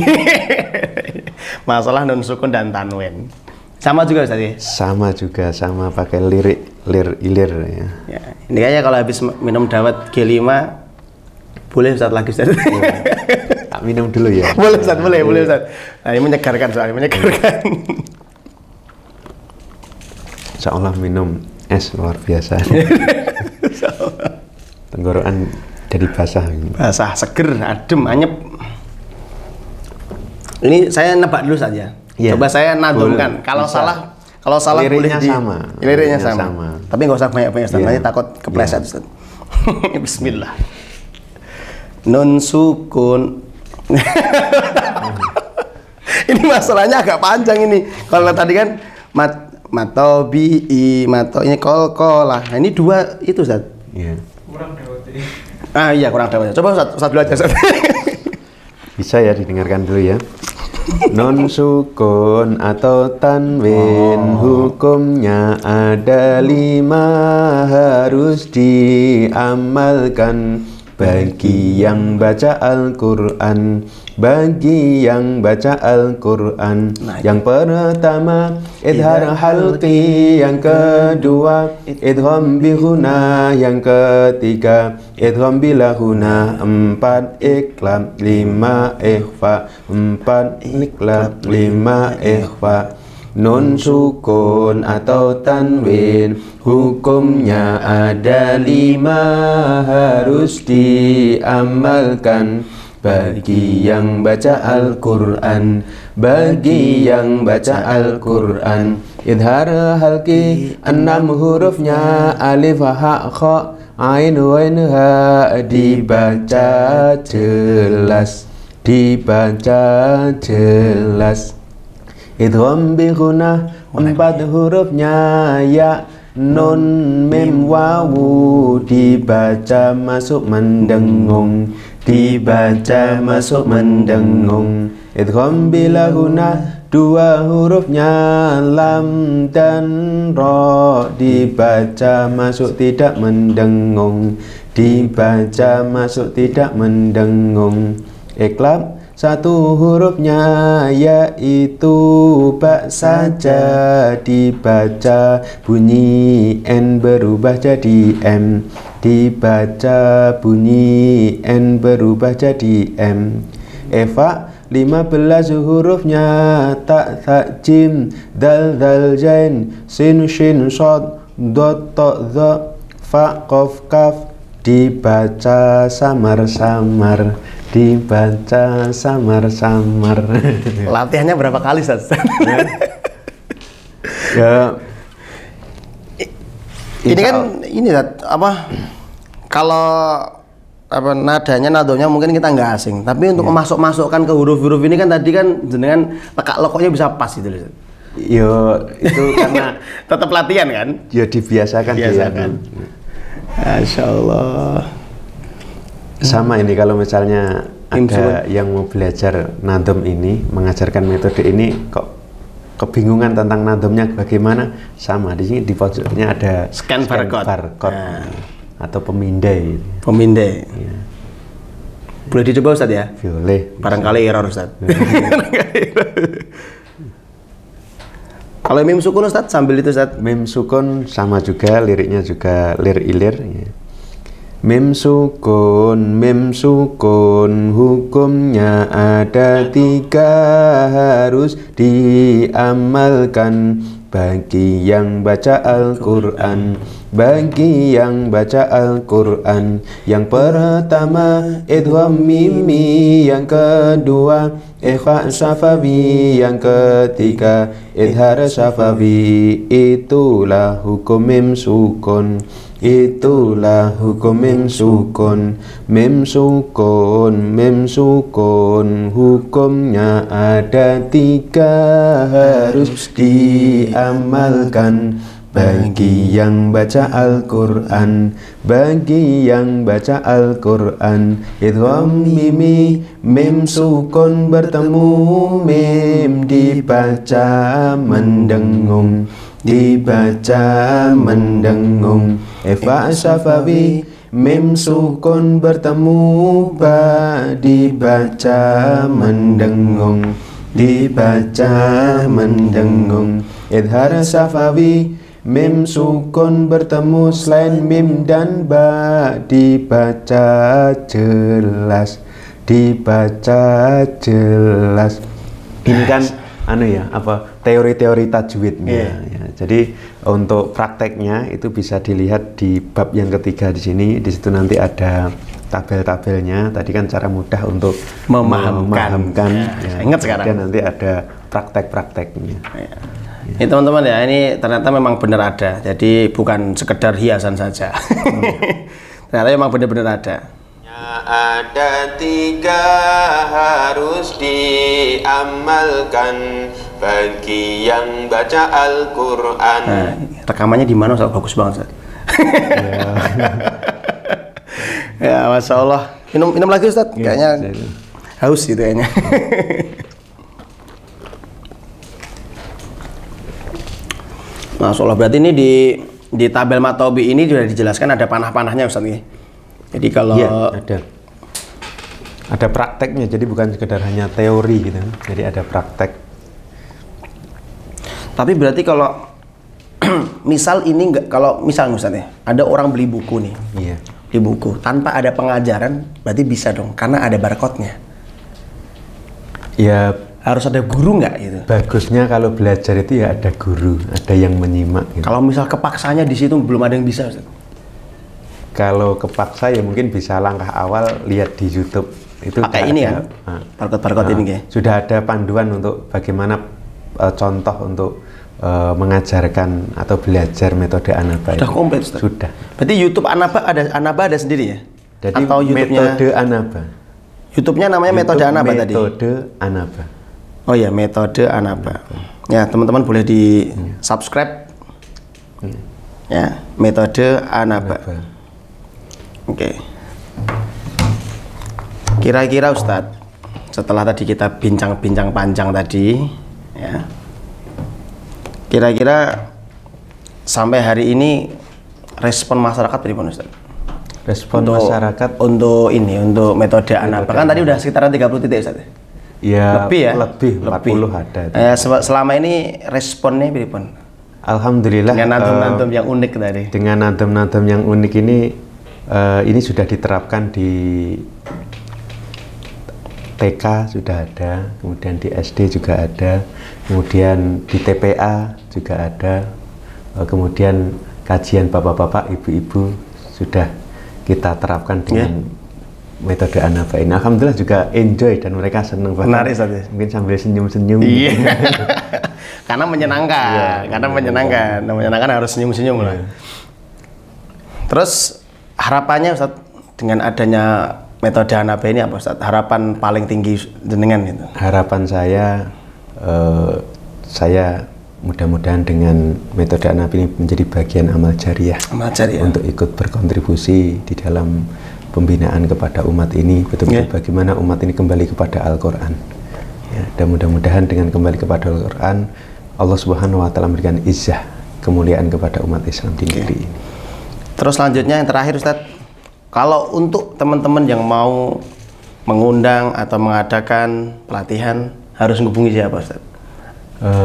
Masalah nun sukun dan tanwin. Sama juga Ustaz ya? Sama juga, sama pakai lirik, ilir ya. Ya, ini kayaknya kalau habis minum dawet G5 boleh Ustaz lagi Ustaz. Tak minum dulu ya. Boleh Ustaz, boleh Ustaz. Nah, ini menyegarkan soalnya, menyegarkan. Insya Allah minum es luar biasa. Tenggorokan jadi basah. Basah, seger, adem, anyep. Ini saya nebak dulu saja. Iya. Coba saya nadumkan. Boleh, Kalau bisa. salah Liriknya boleh sama. Liriknya Liriknya sama. sama. Tapi nggak usah banyak-banyak Ustaz, Iya. nanti takut kepleset Iya. Ustaz. Bismillah. Nun sukun. Ini masalahnya agak panjang ini. Kalau tadi kan matobi mato ini kol-kolah. Nah, ini dua itu Ustaz. Iya. Iya kurang dawet. Coba Ustaz dulu aja Ustaz. Bisa ya didengarkan dulu ya. Non sukun atau tanwin hukumnya ada 5 harus diamalkan bagi yang baca Al-Quran, bagi yang baca Al-Quran. Yang pertama idhar halqi, yang kedua idgham bihuna, yang ketiga idgham bilahuna, 4 iqlab, 5 ikhfa, 4 iqlab, 5 ikhfa. Nun sukun atau tanwin hukumnya ada 5 harus diamalkan bagi yang baca Al-Quran, bagi yang baca Al-Quran. Idhar halki 6 hurufnya alif ha kha ain wain ha, dibaca jelas, dibaca jelas. Idgham bi gunah 4 hurufnya ya nun mim wawu, dibaca masuk mendengung, dibaca masuk mendengung. Idgham bila gunah 2 hurufnya lam dan ro, dibaca masuk tidak mendengung, dibaca masuk tidak mendengung. Iqlab 1 hurufnya yaitu ba saja, dibaca bunyi n berubah jadi m, dibaca bunyi n berubah jadi m. Eva 15 hurufnya ta tha jim dal dal jain sin shin shod dot to dha fa qaf kaf, dibaca samar-samar, dibaca samar-samar. Latihannya berapa kali Ustaz? Ya. Ini kan ini Ustaz, apa kalau apa nadonya mungkin kita nggak asing, tapi untuk memasukkan ke huruf-huruf ini kan tadi kan jenengan lekak lokoknya bisa pas gitu Ustaz. Yo itu karena tetap latihan kan? ya dibiasakan. Masya Allah. Sama ini kalau misalnya ada yang mau belajar nadom ini, mengajarkan metode ini kok kebingungan tentang nadomnya bagaimana, sama di sini di pojoknya ada scan barcode. Atau pemindai. Pemindai. Ya. Boleh dicoba Ustaz ya? Boleh. Barangkali error Ustaz. Kalau mim sukun Ustaz sambil itu Ustaz. Mim sukun sama juga, liriknya juga lir ilir. Ya. Mim sukun hukumnya ada 3 harus diamalkan bagi yang baca Al-Quran, bagi yang baca Al-Quran. Yang pertama idgham mimi, yang kedua ikhfa syafawi, yang ketiga idhar syafawi. Itulah hukum mim sukun, itulah hukum mim sukun. Mim sukun hukumnya ada 3 harus diamalkan bagi yang baca Al-Quran, bagi yang baca Al-Quran. Idgham mimi, mim sukun bertemu mim, dibaca mendengung, dibaca mendengung. Ikhfa syafawi, mim sukun bertemu ba, dibaca mendengung, dibaca mendengung. Idhar syafawi, mim sukun bertemu selain mim dan ba, dibaca jelas, dibaca jelas. Ini kan teori-teori tajwidnya. Ya. Jadi untuk prakteknya itu bisa dilihat di bab yang ketiga di sini. Di situ nanti ada tabel-tabelnya. Tadi kan cara mudah untuk memahamkan. Ya, ingat sekarang. Dan nanti ada praktek-prakteknya. Ya. Ini teman-teman ya, ini ternyata memang benar ada. Jadi bukan sekedar hiasan saja. Ternyata memang benar-benar ada. Ada 3 harus diamalkan bagi yang baca Al-Quran. Nah, rekamannya di mana Ustaz? Bagus banget Ustaz. Ya, Masya Allah. Minum lagi Ustaz? Kayaknya haus gitu kayaknya. Masya Allah, berarti ini di tabel Matobi ini sudah dijelaskan ada panah-panahnya Ustaz ya? Jadi kalau ada prakteknya, jadi bukan sekedar hanya teori gitu, jadi ada praktek. Tapi berarti kalau misal ini enggak, kalau misal Ustaz ya, ada orang beli buku nih, beli buku tanpa ada pengajaran, berarti bisa dong, karena ada barcode-nya. Ya harus ada guru nggak gitu? Bagusnya kalau belajar itu ya ada guru, ada yang menyimak. Gitu. Kalau misal kepaksanya di situ belum ada yang bisa Ustaz. Kalau kepaksa ya mungkin bisa langkah awal lihat di YouTube. Itu pakai ini ya, barcode ini ya. Sudah ada panduan untuk bagaimana contoh untuk mengajarkan atau belajar metode Anaba. Sudah komplit Ustaz? Sudah. Berarti YouTube Anaba ada sendiri ya? Jadi atau metode Anaba. YouTube-nya namanya metode Anaba tadi? Metode Anaba. Oh ya, metode Anaba. Ya, teman-teman boleh di subscribe. Ya, metode Anaba. Oke. Kira-kira Ustadz, setelah tadi kita bincang-bincang panjang tadi, ya, kira-kira sampai hari ini respon masyarakat bagaimana Ustadz? Respon masyarakat untuk metode Anaba kan tadi udah sekitaran 30 titik Ustadz? Ya, lebih 40 ada. Selama ini responnya bagaimana? Alhamdulillah. Dengan nadom-nadom yang unik tadi. Dengan nadom-nadom yang unik ini sudah diterapkan di TK sudah ada, kemudian di SD juga ada, kemudian di TPA juga ada, kemudian kajian bapak-bapak, ibu-ibu sudah kita terapkan dengan metode Anaba ini. Alhamdulillah juga enjoy dan mereka senang banget. Menarik saja. Mungkin sambil senyum-senyum. Iya. Karena menyenangkan, menyenangkan harus senyum-senyum lah. Terus harapannya Ustaz dengan adanya metode Anaba ini apa Ustaz? Harapan paling tinggi jenengan itu? Harapan saya mudah-mudahan dengan metode Anaba ini menjadi bagian amal jariah. Untuk ikut berkontribusi di dalam pembinaan kepada umat ini, betul-betul bagaimana umat ini kembali kepada Al-Quran. Ya, dan mudah-mudahan dengan kembali kepada Al-Quran, Allah Subhanahu wa Ta'ala memberikan izzah, kemuliaan kepada umat Islam di negeri ini. Terus selanjutnya yang terakhir Ustaz, kalau untuk teman-teman yang mau mengundang atau mengadakan pelatihan harus menghubungi siapa Ustaz?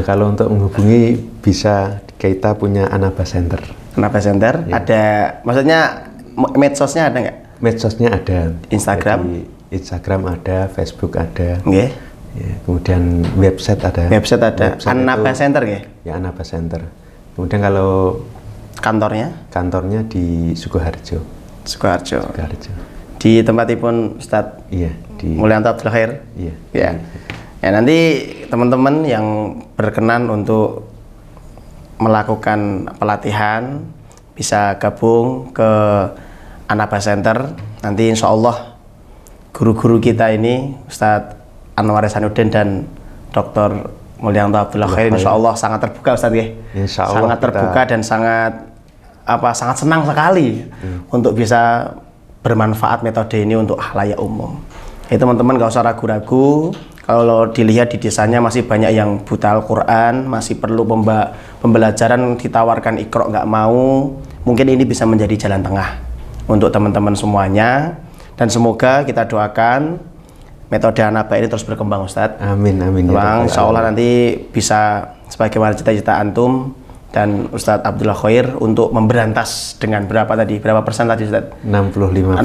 Kalau untuk menghubungi bisa, kita punya Anaba Center. Anaba Center, ada, maksudnya medsosnya ada nggak? Medsosnya ada. Instagram? Jadi, Instagram ada, Facebook ada. Ya, kemudian website ada. Website ada. Anaba Center ya? Ya, Anaba Center. Kemudian kalau kantornya di Sukoharjo. Di tempatipun Ustadz di Mulyanto Abdul Khair. Ya. Ya, nanti teman-teman yang berkenan untuk melakukan pelatihan bisa gabung ke Anaba Center. Nanti insya Allah guru-guru kita ini Ustadz Anwar Ihsanuddin dan Dr. Mulyanto Abdul Khair insya Allah sangat terbuka Ustadz ya. Sangat terbuka dan sangat senang sekali untuk bisa bermanfaat metode ini untuk halayak umum. Jadi teman-teman gak usah ragu-ragu, kalau dilihat di desanya masih banyak yang buta Al-Quran, masih perlu pembelajaran, ditawarkan Iqra nggak mau, mungkin ini bisa menjadi jalan tengah untuk teman-teman semuanya, dan semoga kita doakan metode Anaba ini terus berkembang Ustadz. Amin. Bang, insya Allah nanti bisa sebagaimana cita-cita antum dan Ustadz Abdullah Khair untuk memberantas dengan berapa persen tadi Ustadz? 65%.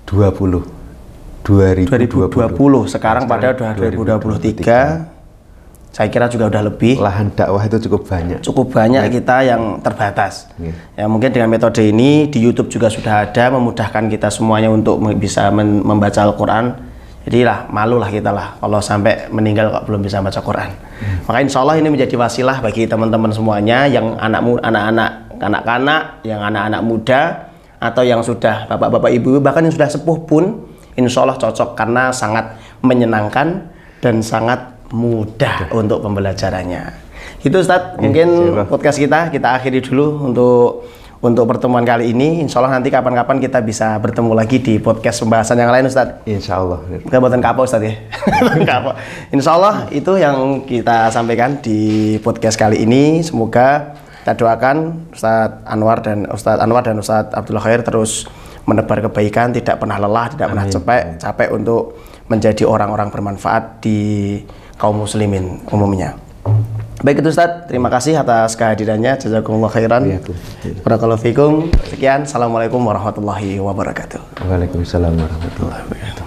2020. Sekarang pada 2023 saya kira juga udah lebih. Lahan dakwah itu cukup banyak kita yang terbatas. Ya, mungkin dengan metode ini di YouTube juga sudah ada, memudahkan kita semuanya untuk bisa membaca Al-Quran. Jadi malulah kita kalau sampai meninggal kok belum bisa baca Quran. Maka insya Allah ini menjadi wasilah bagi teman-teman semuanya yang anak-anak, yang anak-anak muda, atau yang sudah bapak-bapak ibu, bahkan yang sudah sepuh pun insya Allah cocok karena sangat menyenangkan dan sangat mudah untuk pembelajarannya. Itu Ustadz, mungkin podcast kita akhiri dulu untuk pertemuan kali ini. Insya Allah nanti kapan-kapan kita bisa bertemu lagi di podcast pembahasan yang lain Ustadz. Insya Allah. Bukan kapok Ustadz ya. Kapok. Insya Allah itu yang kita sampaikan di podcast kali ini. Semoga kita doakan Ustadz Anwar dan Ustadz Abdullah Khair terus menebar kebaikan, tidak pernah lelah, tidak pernah capek untuk menjadi orang-orang bermanfaat di kaum muslimin umumnya. Baik itu Ustadz, terima kasih atas kehadirannya. Jazakumullah khairan. Barakallahu fikum. Sekian, assalamualaikum warahmatullahi wabarakatuh. Waalaikumsalam warahmatullahi wabarakatuh.